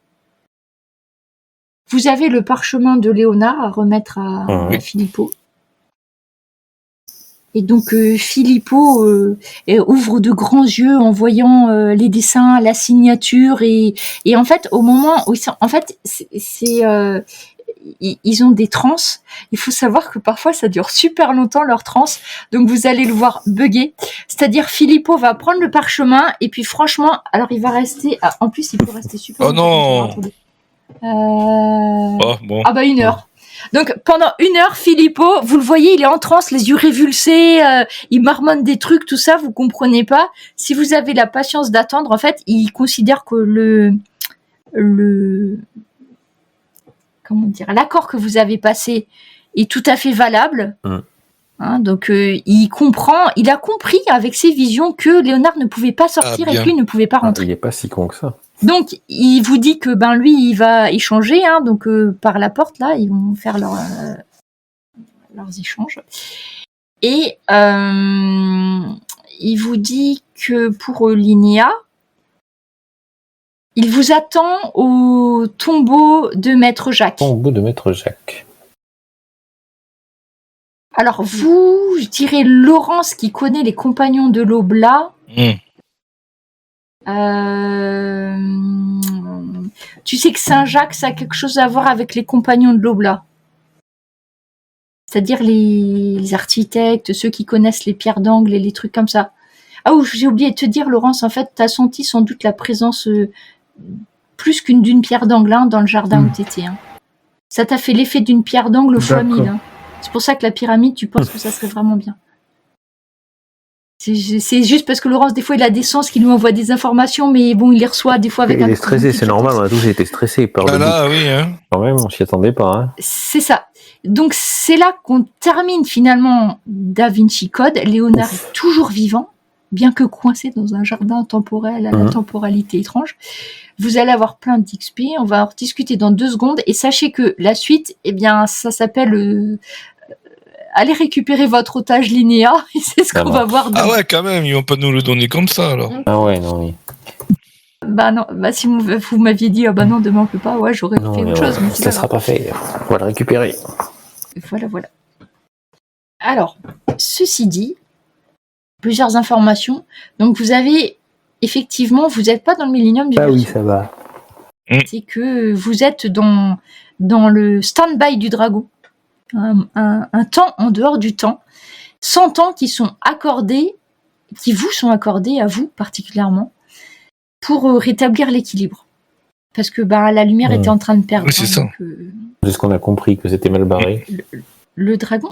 Vous avez le parchemin de Léonard à remettre à Filippo. Et donc Filippo ouvre de grands yeux en voyant les dessins, la signature et en fait au moment où ils ont des transes. Il faut savoir que parfois ça dure super longtemps leur transe, donc vous allez le voir bugger. C'est-à-dire Filippo va prendre le parchemin et puis franchement, alors il va rester. En plus, il peut rester super longtemps. Oh non. Bon. Ah bah 1 heure. Donc pendant 1 heure, Filippo, vous le voyez, il est en transe, les yeux révulsés, il marmonne des trucs, tout ça, vous comprenez pas. Si vous avez la patience d'attendre, en fait, il considère que l'accord que vous avez passé est tout à fait valable. Hein, donc il a compris avec ses visions que Léonard ne pouvait pas sortir et que lui ne pouvait pas rentrer. Il n'est pas si con que ça. Donc il vous dit que lui il va échanger, hein, donc par la porte là ils vont faire leurs échanges. Et il vous dit que pour Linnea, il vous attend au tombeau de Maître Jacques. Tombeau de Maître Jacques. Alors vous, je dirais Laurence qui connaît les compagnons de l'Oblat. Tu sais que Saint-Jacques, ça a quelque chose à voir avec les compagnons de l'Oblat. C'est-à-dire les architectes, ceux qui connaissent les pierres d'angle et les trucs comme ça. Ah oui, j'ai oublié de te dire, Laurence, en fait, t'as senti sans doute la présence plus d'une pierre d'angle dans le jardin où t'étais. Hein. Ça t'a fait l'effet d'une pierre d'angle fois 1000. Hein. C'est pour ça que la pyramide, tu penses que ça serait vraiment bien. C'est juste parce que Laurence, des fois, il a des sens qui nous envoie des informations, mais bon, il les reçoit des fois avec il est stressé, c'est normal, on a tous été stressés par le là, oui, hein. Quand même, on s'y attendait pas. Hein. C'est ça. Donc, c'est là qu'on termine finalement Da Vinci Code. Léonard est toujours vivant, bien que coincé dans un jardin temporel à la temporalité étrange. Vous allez avoir plein d'XP, on va en discuter dans 2 secondes, et sachez que la suite, eh bien, ça s'appelle... allez récupérer votre otage Linnea, et c'est ce qu'on va voir. Ah ouais, quand même, ils vont pas nous le donner comme ça, alors. Ah ouais, non, oui. Non, si vous m'aviez dit, non, demain on peut pas, ouais, j'aurais fait autre chose. Mais ça sera pas fait, on va le récupérer. Voilà. Alors, ceci dit, plusieurs informations. Donc vous avez, effectivement, vous n'êtes pas dans le Millennium du oui, ça va. C'est que vous êtes dans le stand-by du dragon. Un temps en dehors du temps, 100 ans qui vous sont accordés à vous particulièrement pour rétablir l'équilibre. Parce que la lumière était en train de perdre. Oui, c'est ça. C'est ce qu'on a compris, que c'était mal barré. Le dragon,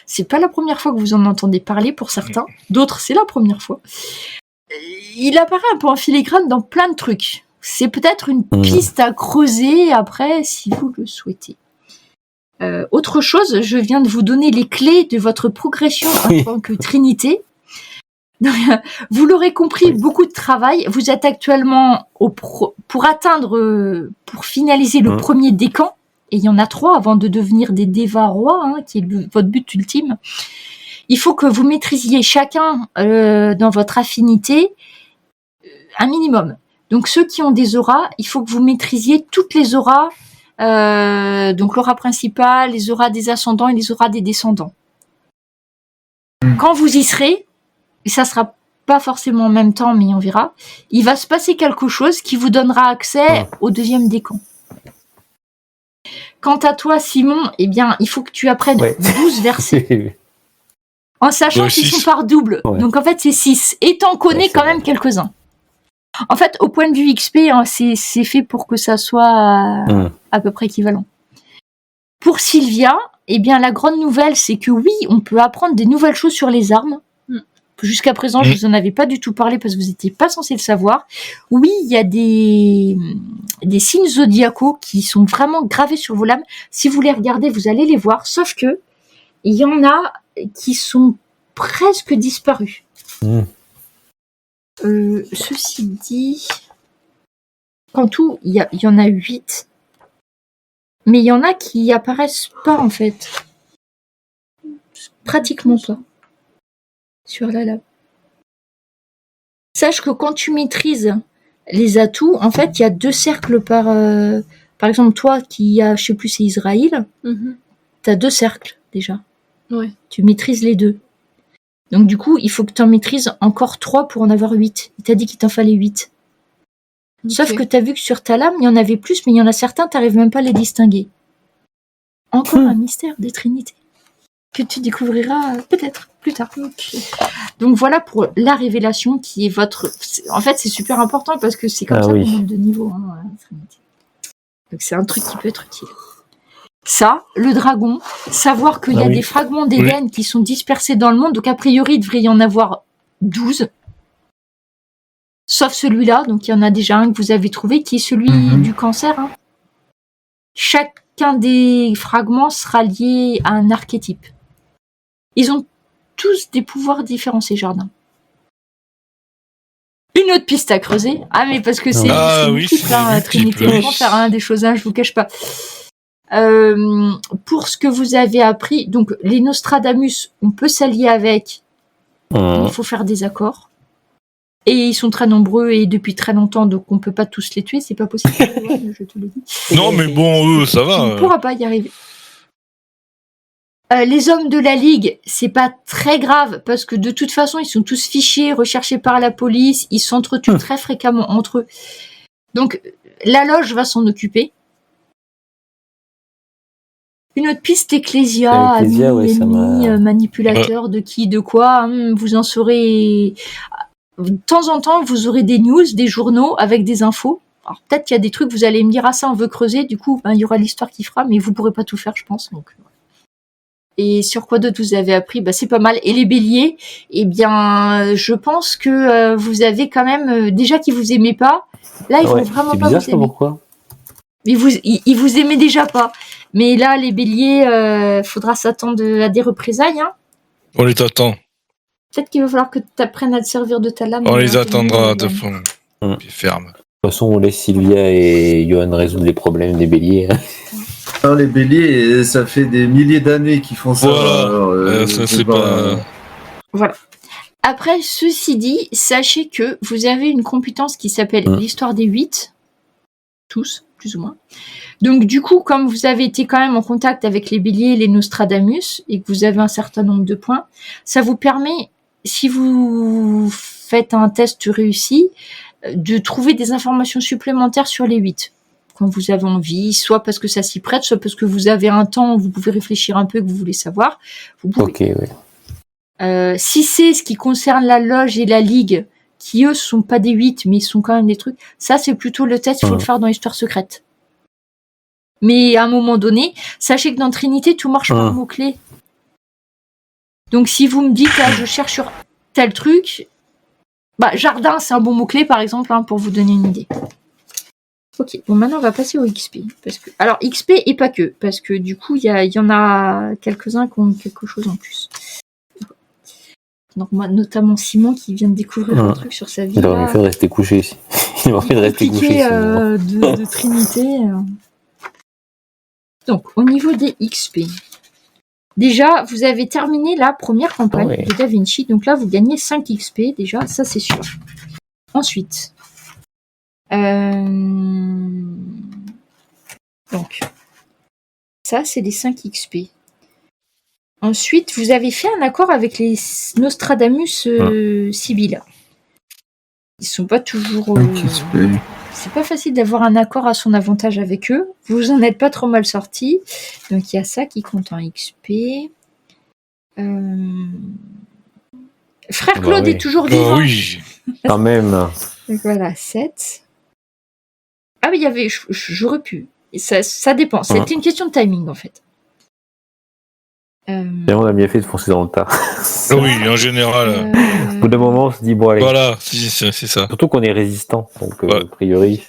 c'est pas la première fois que vous en entendez parler pour certains, d'autres c'est la première fois. Il apparaît un peu en filigrane dans plein de trucs. C'est peut-être une piste à creuser après si vous le souhaitez. Autre chose, je viens de vous donner les clés de votre progression en tant que Trinité. Donc, vous l'aurez compris, beaucoup de travail. Vous êtes actuellement pour finaliser le premier décan, et il y en a 3 avant de devenir des Deva rois, qui est votre but ultime. Il faut que vous maîtrisiez chacun dans votre affinité un minimum. Donc ceux qui ont des auras, il faut que vous maîtrisiez toutes les auras. Donc l'aura principale, les auras des ascendants et les auras des descendants. Quand vous y serez, et ça sera pas forcément en même temps, mais on verra, il va se passer quelque chose qui vous donnera accès au 2e décan. Quant à toi, Simon, eh bien, il faut que tu apprennes 12 versets. En sachant qu'ils sont par double. Ouais. Donc en fait, c'est 6. Et t'en connais quand même quelques-uns. En fait, au point de vue XP, c'est fait pour que ça soit à peu près équivalent. Pour Sylvia, eh bien, la grande nouvelle, c'est que oui, on peut apprendre des nouvelles choses sur les armes. Jusqu'à présent, je vous en avais pas du tout parlé parce que vous n'étiez pas censé le savoir. Oui, il y a des signes zodiacaux qui sont vraiment gravés sur vos lames. Si vous les regardez, vous allez les voir. Sauf que il y en a qui sont presque disparus. Ceci dit, qu'en tout, il y en a 8. Mais il y en a qui apparaissent pas, en fait. Pratiquement pas. Sur la lame. Sache que quand tu maîtrises les atouts, en fait, il y a 2 cercles par Par exemple, toi qui as, je sais plus, c'est Israël, Mhm. t'as 2 cercles déjà. Ouais. Tu maîtrises les 2. Donc du coup, il faut que tu en maîtrises encore 3 pour en avoir 8. Il t'a dit qu'il t'en fallait 8. Sauf Ok. que t'as vu que sur ta lame, il y en avait plus, mais il y en a certains, t'arrives même pas à les distinguer. Encore un mystère des Trinités que tu découvriras peut-être plus tard. Donc voilà pour la révélation qui est votre... En fait, c'est super important parce que c'est comme Ah ça oui. qu'on monte de niveau. Trinité. Donc c'est un truc qui peut être utile. Ça, le dragon, savoir qu'il y a Ah oui. des fragments d'Éden qui sont dispersés dans le monde, donc a priori, il devrait y en avoir 12. Sauf celui-là, donc il y en a déjà un que vous avez trouvé, qui est celui du cancer. Hein. Chacun des fragments sera lié à un archétype. Ils ont tous des pouvoirs différents, ces jardins. Une autre piste à creuser. Ah, mais parce que c'est multiple, hein, Trinité. On peut en faire des choses, je vous cache pas. Pour ce que vous avez appris, donc les Nostradamus, on peut s'allier avec, il faut faire des accords. Et ils sont très nombreux et depuis très longtemps, donc on peut pas tous les tuer, c'est pas possible. Je te le dis. Non, mais bon, eux, ça va. On ne pourra pas y arriver. Les hommes de la Ligue, c'est pas très grave parce que de toute façon, ils sont tous fichés, recherchés par la police, ils s'entretuent très fréquemment entre eux. Donc, la loge va s'en occuper. Une autre piste, Ecclésia, ami, ennemi, manipulateur de qui, de quoi, vous en saurez... De temps en temps, vous aurez des news, des journaux avec des infos. Alors peut-être qu'il y a des trucs, vous allez me dire, ah ça on veut creuser, du coup, il y aura l'histoire qui fera, mais vous pourrez pas tout faire, je pense. Donc. Et sur quoi d'autre vous avez appris? C'est pas mal. Et les béliers, eh bien, je pense que vous avez quand même, déjà qu'ils vous aimaient pas, là ils vont vraiment pas vous aimer. Pourquoi? Ils vous aimaient déjà pas. Mais là, les béliers, faudra s'attendre à des représailles. Hein. On les attend. Peut-être qu'il va falloir que tu apprennes à te servir de ta lame. On les attendra de fond. Puis ferme. De toute façon, on laisse Sylvia et Johan résoudre les problèmes des béliers. Non, les béliers, ça fait des milliers d'années qu'ils font ça. Voilà. Alors, Ça, c'est pas... Voilà. Après, ceci dit, sachez que vous avez une compétence qui s'appelle l'histoire des 8. Tous, plus ou moins. Donc, du coup, comme vous avez été quand même en contact avec les béliers et les Nostradamus, et que vous avez un certain nombre de points, ça vous permet, si vous faites un test réussi, de trouver des informations supplémentaires sur les 8. Quand vous avez envie, soit parce que ça s'y prête, soit parce que vous avez un temps où vous pouvez réfléchir un peu, que vous voulez savoir. Vous pouvez. Ok, oui. Si c'est ce qui concerne la loge et la ligue, qui eux sont pas des 8, mais sont quand même des trucs, ça c'est plutôt le test, il faut le faire dans l'histoire secrète. Mais à un moment donné, sachez que dans Trinité, tout marche par mots-clés. Donc si vous me dites, je cherche sur tel truc, jardin, c'est un bon mot-clé, par exemple, pour vous donner une idée. Ok, bon, maintenant, on va passer au XP. Alors, XP et pas que, parce que du coup, il y en a quelques-uns qui ont quelque chose en plus. Donc, moi, notamment Simon, qui vient de découvrir un truc sur sa vie. Il aurait mieux fait de rester couché ici. Il aurait fait de rester couché. De Trinité. Donc, au niveau des XP... Déjà, vous avez terminé la première campagne de Da Vinci, donc là, vous gagnez 5 XP, déjà, ça c'est sûr. Ensuite, donc, ça c'est les 5 XP. Ensuite, vous avez fait un accord avec les Nostradamus Sibylla. Ils sont pas toujours... c'est pas facile d'avoir un accord à son avantage avec eux. Vous en êtes pas trop mal sortis. Donc il y a ça qui compte en XP. Frère Claude est toujours vivant. Oui, quand même. Donc voilà, 7. Ah mais il y avait... J'aurais pu. Et ça dépend. C'était une question de timing en fait. Et on a bien fait de foncer dans le tas. Oui, en général. Au bout d'un moment, on se dit, bon allez. Voilà, c'est ça. Surtout qu'on est résistant. Donc a priori...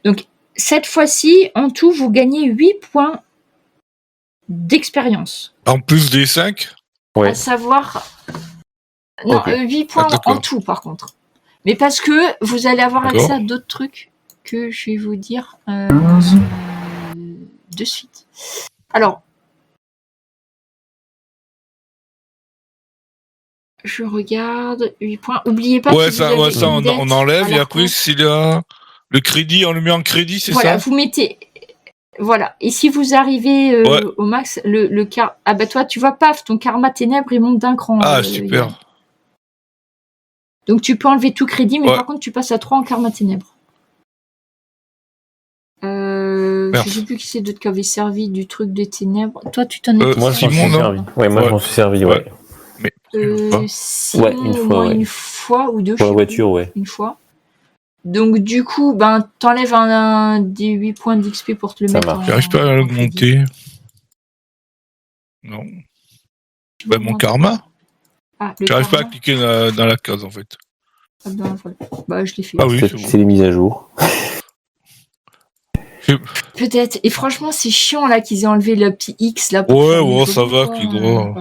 Donc cette fois-ci, en tout, vous gagnez 8 points d'expérience. En plus des 5 ? À savoir... Non, 8 points en tout, par contre. Mais parce que vous allez avoir accès à d'autres trucs que je vais vous dire de suite. Alors, je regarde 8 points. Oubliez pas que ça on enlève. Et après, s'il y a Le crédit, on le met en crédit, c'est Voilà, ça? vous mettez. Voilà. Et si vous arrivez Ouais. au max, ah bah toi, tu vois, paf, ton karma ténèbres, il monte d'un cran. Ah, super. Yann. Donc tu peux enlever tout crédit, mais Ouais. par contre, tu passes à 3 en karma ténèbres. Je sais plus qui c'est d'autre qui avait servi du truc des ténèbres. Toi, tu t'en es Moi, je m'en Simon, suis non servi. Ouais, moi, je m'en suis servi, ouais. Mais pas. Simon, Ouais, une au fois, moins ouais. une fois ou deux. Pour la je sais plus. voiture, ouais. Une fois. Donc du coup, t'enlèves des 8 points d'XP pour te le Ça mettre marche. en... J'arrive pas à en crédit. l'augmenter. Non. Tu Bah, veux mon augmenter karma. quoi? Ah, le J'arrive pas à karma. cliquer dans la case, en fait. Ah ben voilà. Bah je l'ai fait. Ah oui, Peut-être c'est que bon. c'est les mises à jour. Peut-être. Et franchement, c'est chiant là qu'ils aient enlevé le petit X là. Pour Ouais, faire les ouais, ça photos, va, quoi. qui doit.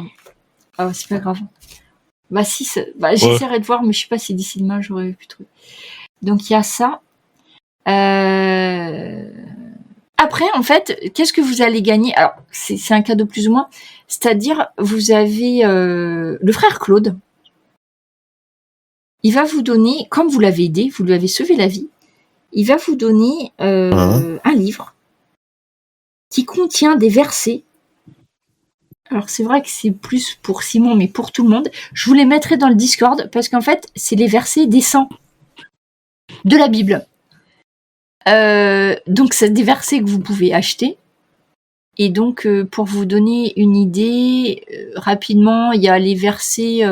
Ah, c'est pas grave. Bah si, j'essaierai de voir, mais je sais pas si d'ici demain j'aurais pu trouver. Donc il y a ça. Après, en fait, qu'est-ce que vous allez gagner? Alors, c'est un cadeau plus ou moins. C'est-à-dire, vous avez le frère Claude. Il va vous donner, comme vous l'avez aidé, vous lui avez sauvé la vie, il va vous donner un livre qui contient des versets. Alors, c'est vrai que c'est plus pour Simon, mais pour tout le monde. Je vous les mettrai dans le Discord, parce qu'en fait, c'est les versets des saints de la Bible. Donc, c'est des versets que vous pouvez acheter. Et donc, pour vous donner une idée, rapidement, il y a les versets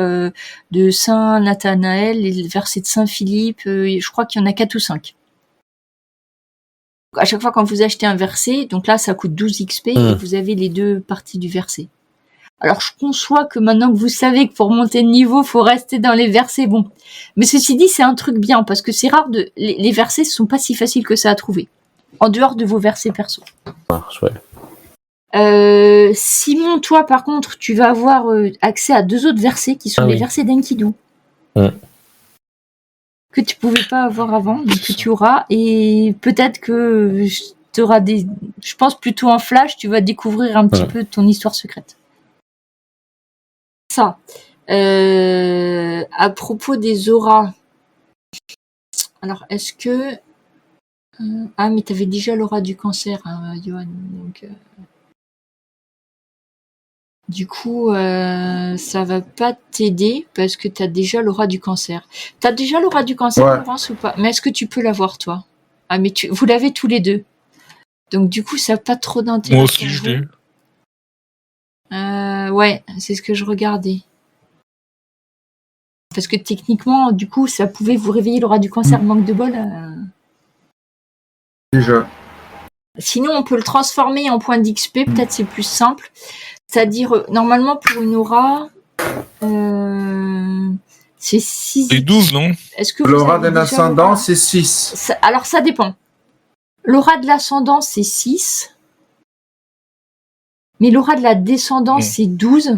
de Saint Nathanaël, les versets de Saint Philippe, je crois qu'il y en a 4 ou 5. À chaque fois quand vous achetez un verset, donc là ça coûte 12 XP et vous avez les deux parties du verset. Alors je conçois que maintenant que vous savez que pour monter de niveau, faut rester dans les versets, bon. Mais ceci dit, c'est un truc bien, parce que c'est rare les versets sont pas si faciles que ça à trouver. En dehors de vos versets perso. Ça marche, ouais. Simon, toi par contre, tu vas avoir accès à 2 autres versets qui sont les versets d'Enkidu. Que tu pouvais pas avoir avant, donc que tu auras, et peut-être que tu auras je pense plutôt en flash, tu vas découvrir un petit peu ton histoire secrète. Ça. À propos des auras, alors est-ce que ah mais t'avais déjà l'aura du cancer, hein, Johan, donc du coup, ça va pas t'aider parce que t'as déjà l'aura du cancer. T'as déjà l'aura du cancer, Laurence, ou pas? Mais est-ce que tu peux l'avoir, toi? Ah, mais vous l'avez tous les deux. Donc, du coup, ça n'a pas trop d'intérêt. Moi aussi, je l'ai. Ouais, c'est ce que je regardais. Parce que techniquement, du coup, ça pouvait vous réveiller l'aura du cancer. Manque de bol. Déjà. Sinon, on peut le transformer en point d'XP. Peut-être c'est plus simple. C'est-à-dire, normalement, pour une aura, c'est 6. C'est 12, non? Est-ce que l'aura d'un ascendant, c'est 6. Alors, ça dépend. L'aura de l'ascendant, c'est 6. Mais l'aura de la descendance, c'est 12.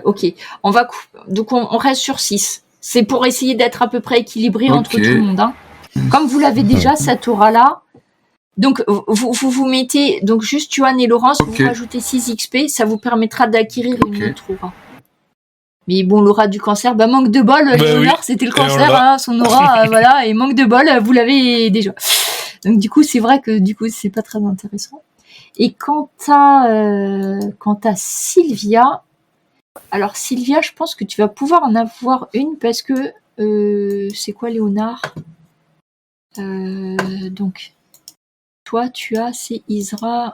Ok. Donc, on reste sur 6. C'est pour essayer d'être à peu près équilibré entre tout le monde. Hein. Comme vous l'avez déjà, cette aura-là. Donc, vous mettez, donc juste Johan et Laurence, vous rajoutez 6 XP, ça vous permettra d'acquérir une autre aura. Mais bon, l'aura du cancer, manque de bol, Léonard, c'était le cancer, hein, son aura, voilà, et manque de bol, vous l'avez déjà. Donc, du coup, c'est vrai que, du coup, c'est pas très intéressant. Et quant à Sylvia, alors Sylvia, je pense que tu vas pouvoir en avoir une parce que, c'est quoi Léonard? Donc, toi, c'est Israël.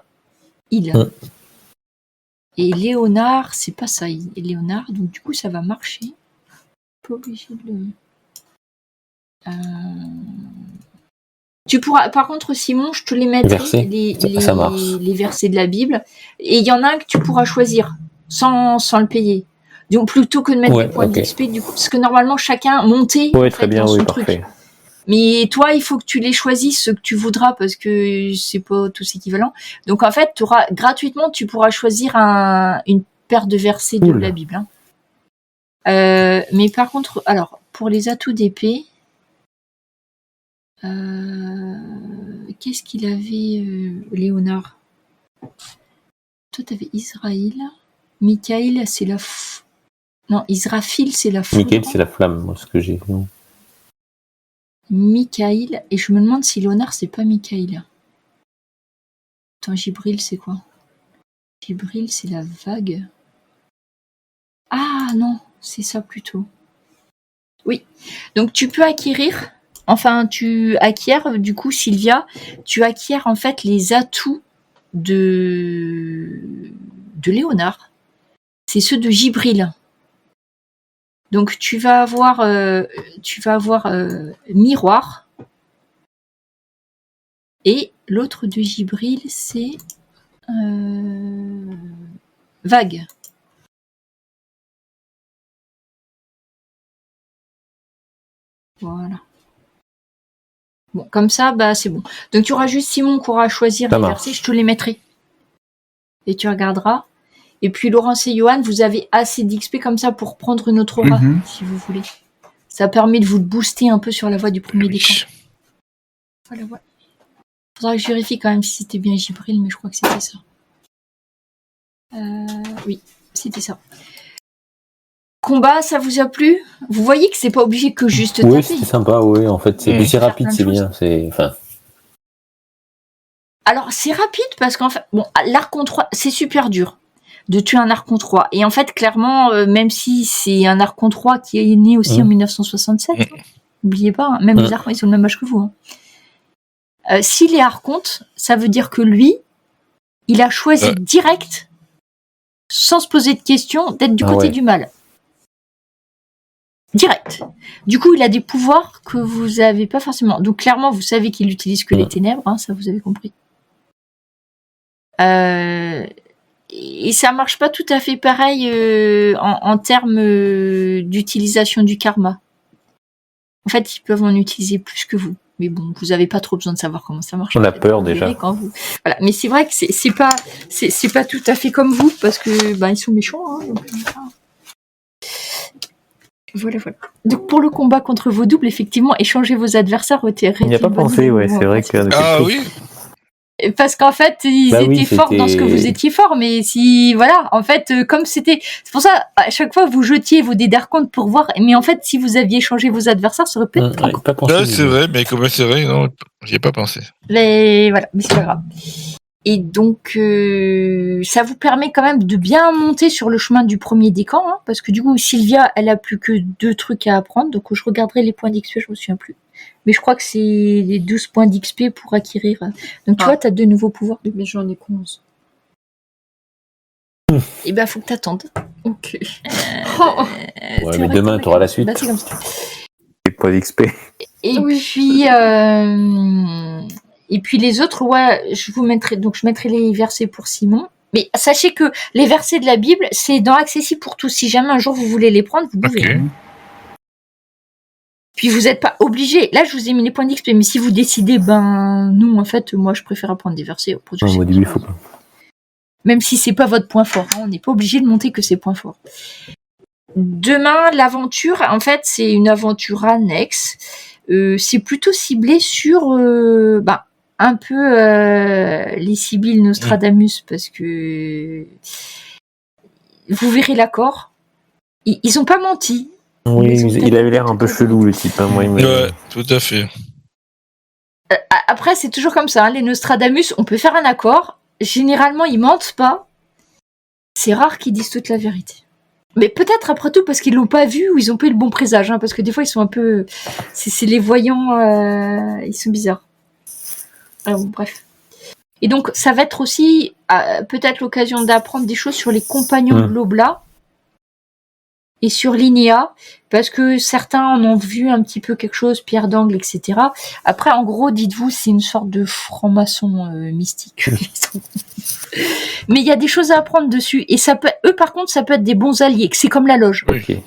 Et Léonard, c'est pas ça, Léonard. Donc, du coup, ça va marcher. Pas obligé de le... Tu pourras... Par contre, Simon, je te les mettrai, les versets de la Bible. Et il y en a un que tu pourras choisir sans le payer. Donc, plutôt que de mettre des points d'XP, du coup, parce que normalement, chacun montait dans son truc. Parfait. Mais toi, il faut que tu les choisisses ce que tu voudras parce que c'est pas tous équivalents. Donc en fait, gratuitement, tu pourras choisir une paire de versets de la Bible. Hein. Mais par contre, alors pour les atouts d'épée, qu'est-ce qu'il avait, Léonard? Toi, t'avais Israël. Michael, c'est la... Non, Israfil, c'est la foudre. Michael, c'est la flamme, moi, ce que j'ai. Non. Michael. Et je me demande si Léonard, c'est pas Michael. Attends, Gibril, c'est quoi? Gibril, c'est la vague. Ah non, c'est ça plutôt. Oui. Donc tu peux acquérir, enfin tu acquiers, du coup Sylvia, tu acquiers en fait les atouts de Léonard. C'est ceux de Gibril. Donc tu vas avoir miroir. Et l'autre de Gibril, c'est vague. Voilà. Bon, comme ça, bah c'est bon. Donc tu auras juste Simon qui aura à choisir Ça les marche. versets, je te les mettrai. Et tu regarderas. Et puis Laurence et Johan, vous avez assez d'XP comme ça pour prendre une autre aura, si vous voulez. Ça permet de vous booster un peu sur la voie du premier décan. Voilà, voilà. Faudra que je vérifie quand même si c'était bien Gibril, mais je crois que c'était ça. Oui, c'était ça. Combat, ça vous a plu? Vous voyez que c'est pas obligé que juste taper. Oui, c'était sympa, oui, en fait. C'est Faire rapide, plein de c'est choses. bien. Enfin, Alors, c'est rapide parce qu'en fait, bon, l'archon 3, c'est super dur de tuer un archon 3. Et en fait, clairement, même si c'est un archon 3 qui est né aussi en 1967, n'oubliez pas, hein, même les archons, ils sont le même âge que vous. Hein. S'il est archonte, ça veut dire que lui, il a choisi direct, sans se poser de questions, d'être du côté du mal. Direct. Du coup, il a des pouvoirs que vous avez pas forcément. Donc, clairement, vous savez qu'il utilise que les ténèbres, hein, ça vous avez compris. Et ça marche pas tout à fait pareil en termes d'utilisation du karma. En fait, ils peuvent en utiliser plus que vous. Mais bon, vous avez pas trop besoin de savoir comment ça marche. on a peur déjà. Quand vous... Voilà. Mais c'est vrai que c'est pas tout à fait comme vous parce que ils sont méchants. Hein, donc, voilà. Donc pour le combat contre vos doubles, effectivement, échanger vos adversaires au terrain. Il n'y a pas pensé, ouais, c'est vrai que. Ah oui. Parce qu'en fait, ils étaient forts dans ce que vous étiez fort, mais si, voilà, en fait, comme c'était, c'est pour ça, à chaque fois, vous jetiez vos dés d'archonte pour voir, mais en fait, si vous aviez échangé vos adversaires, ça aurait pu être pas pensé. Là, c'est vrai, mais comme c'est vrai, non, j'y ai pas pensé. Mais voilà, mais c'est pas grave. Et donc, ça vous permet quand même de bien monter sur le chemin du premier décan, hein, parce que du coup, Sylvia, elle a plus que 2 trucs à apprendre, donc je regarderai les points d'XP, je me souviens plus. Mais je crois que c'est les 12 points d'XP pour acquérir. Donc tu vois, t'as 2 nouveaux pouvoirs. Mais j'en ai 11. Et ben, faut que t'attendes. Ok. Ouais, mais demain, tu auras la suite. Bah, c'est comme ça. Les points d'XP. Et puis les autres, ouais, je mettrai les versets pour Simon. Mais sachez que les versets de la Bible, c'est dans accessible pour tous. Si jamais un jour vous voulez les prendre, vous pouvez. Okay. Puis vous n'êtes pas obligé. Là, je vous ai mis les points d'XP, mais si vous décidez, non, en fait, moi, je préfère apprendre des versets. Au début, il faut pas. Même si c'est pas votre point fort, hein, on n'est pas obligé de monter que c'est points forts. Demain, l'aventure, en fait, c'est une aventure annexe. C'est plutôt ciblé sur, un peu les Sibylles Nostradamus, parce que vous verrez l'accord. Ils ont pas menti. Oui, il avait l'air un peu chelou, le type. Hein, moi, ouais, tout à fait. Après, c'est toujours comme ça. Hein, les Nostradamus, on peut faire un accord. Généralement, ils mentent pas. C'est rare qu'ils disent toute la vérité. Mais peut-être après tout parce qu'ils l'ont pas vu ou ils ont pas eu le bon présage. Hein, parce que des fois, ils sont un peu... C'est les voyants... ils sont bizarres. Alors, bref. Et donc, ça va être aussi peut-être l'occasion d'apprendre des choses sur les compagnons de l'Oblat. Et sur l'Inéa, parce que certains en ont vu un petit peu quelque chose, pierre d'angle, etc. Après, en gros, dites-vous, c'est une sorte de franc-maçon mystique. Mais il y a des choses à apprendre dessus. Et ça peut, eux, par contre, ça peut être des bons alliés. C'est comme la loge. Okay.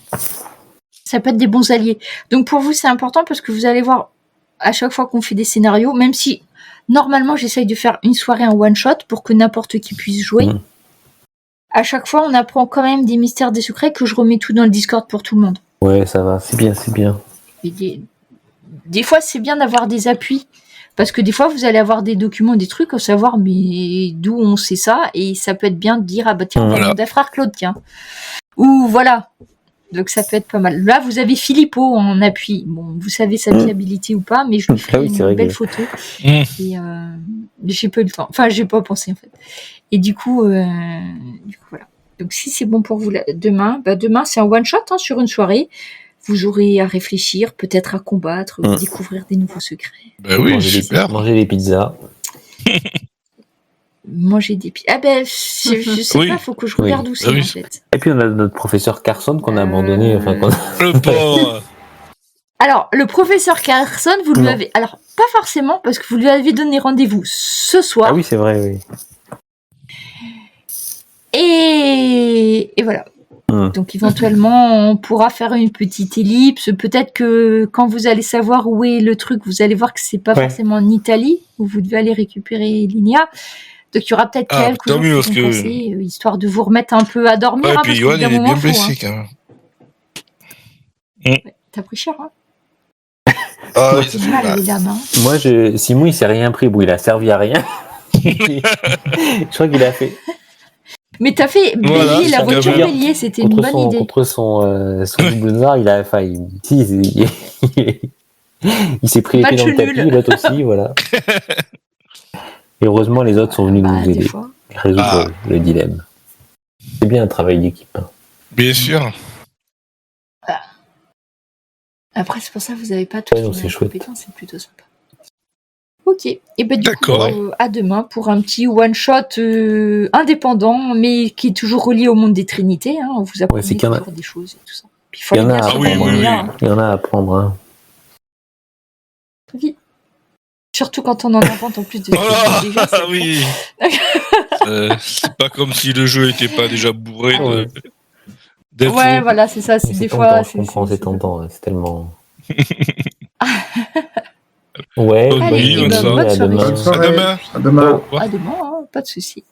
Ça peut être des bons alliés. Donc pour vous, c'est important parce que vous allez voir, à chaque fois qu'on fait des scénarios, même si, normalement, j'essaye de faire une soirée en one-shot pour que n'importe qui puisse jouer. À chaque fois, on apprend quand même des mystères, des secrets que je remets tout dans le Discord pour tout le monde. Ouais, ça va, c'est bien, c'est bien. Et des fois, c'est bien d'avoir des appuis. Parce que des fois, vous allez avoir des documents, des trucs, à savoir, mais d'où on sait ça. Et ça peut être bien de dire, ah bah tiens, on va demander à frère Claude, tiens. Ou voilà. Donc ça peut être pas mal. Là, vous avez Filippo en appui. Bon, vous savez sa fiabilité ou pas, mais je lui ferai Ah oui, c'est une vrai belle que- photo. Mmh. Et j'ai pas eu le temps. Enfin, j'ai pas pensé en fait. Et du coup, voilà. Donc si c'est bon pour vous demain, demain c'est un one shot sur une soirée. Vous aurez à réfléchir, peut-être à combattre, découvrir des nouveaux secrets. Ben oui, manger, super. manger des pizzas. Manger des pieds. Ah ben, je sais Oui. pas, faut que je regarde Oui. où c'est Ah oui. en fait. Et puis on a notre professeur Carson qu'on a abandonné. Enfin, Le pauvre. Alors, le professeur Carson, vous lui Non. avez... Alors, pas forcément, parce que vous lui avez donné rendez-vous ce soir. Ah oui, c'est vrai, oui. Et voilà. Donc, éventuellement, on pourra faire une petite ellipse. Peut-être que quand vous allez savoir où est le truc, vous allez voir que c'est pas forcément en Italie, où vous devez aller récupérer Linia. Donc, il y aura peut-être quelques tant jours mieux, qui parce vont que- passer, histoire de vous remettre un peu à dormir. Ouais, Parce puis qu'au bout Johan, d'un il est moment, bien faut, blessé quand même. T'as pris cher, hein. Ah, C'est mal, les dames, hein. Moi, Simon, il s'est rien pris. Bon, il a servi à rien. Je crois qu'il a fait. Mais t'as fait Voilà, Bélier, la c'est voiture bien. Bélier, c'était une bonne idée. Contre son double noir, il a failli. Il s'est pris les pieds Match dans le tapis, nul. l'autre aussi, voilà. Et heureusement, les autres sont venus nous Des aider, fois. résoudre le dilemme. C'est bien un travail d'équipe. Bien sûr. Après, c'est pour ça que vous n'avez pas toutes non, les c'est mêmes chouette. compétences, c'est plutôt sympa. Ok, et ben du coup, D'accord. à demain pour un petit one-shot indépendant, mais qui est toujours relié au monde des Trinités. Hein, vous apprenez c'est qu'il y en a- toujours des choses et tout ça. Puis il faut Il y en aller a bien à se oui, apprendre. oui, renseigner, oui. hein. Il y en a à apprendre. Hein. Oui. Surtout quand on en invente en plus de déjà, c'est Ah oui. C'est pas comme si le jeu était pas déjà bourré Ouais. d'infos. Ouais, voilà, c'est ça. C'est Mais des c'est fois. tentant, je comprends, c'est tentant. Hein, c'est tellement. Ouais, Bonne bonne nuit, nuit, bonne soirée. à demain. Bonne soirée. À demain. À demain. Ciao. À demain, hein, pas de souci.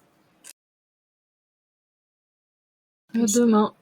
À demain.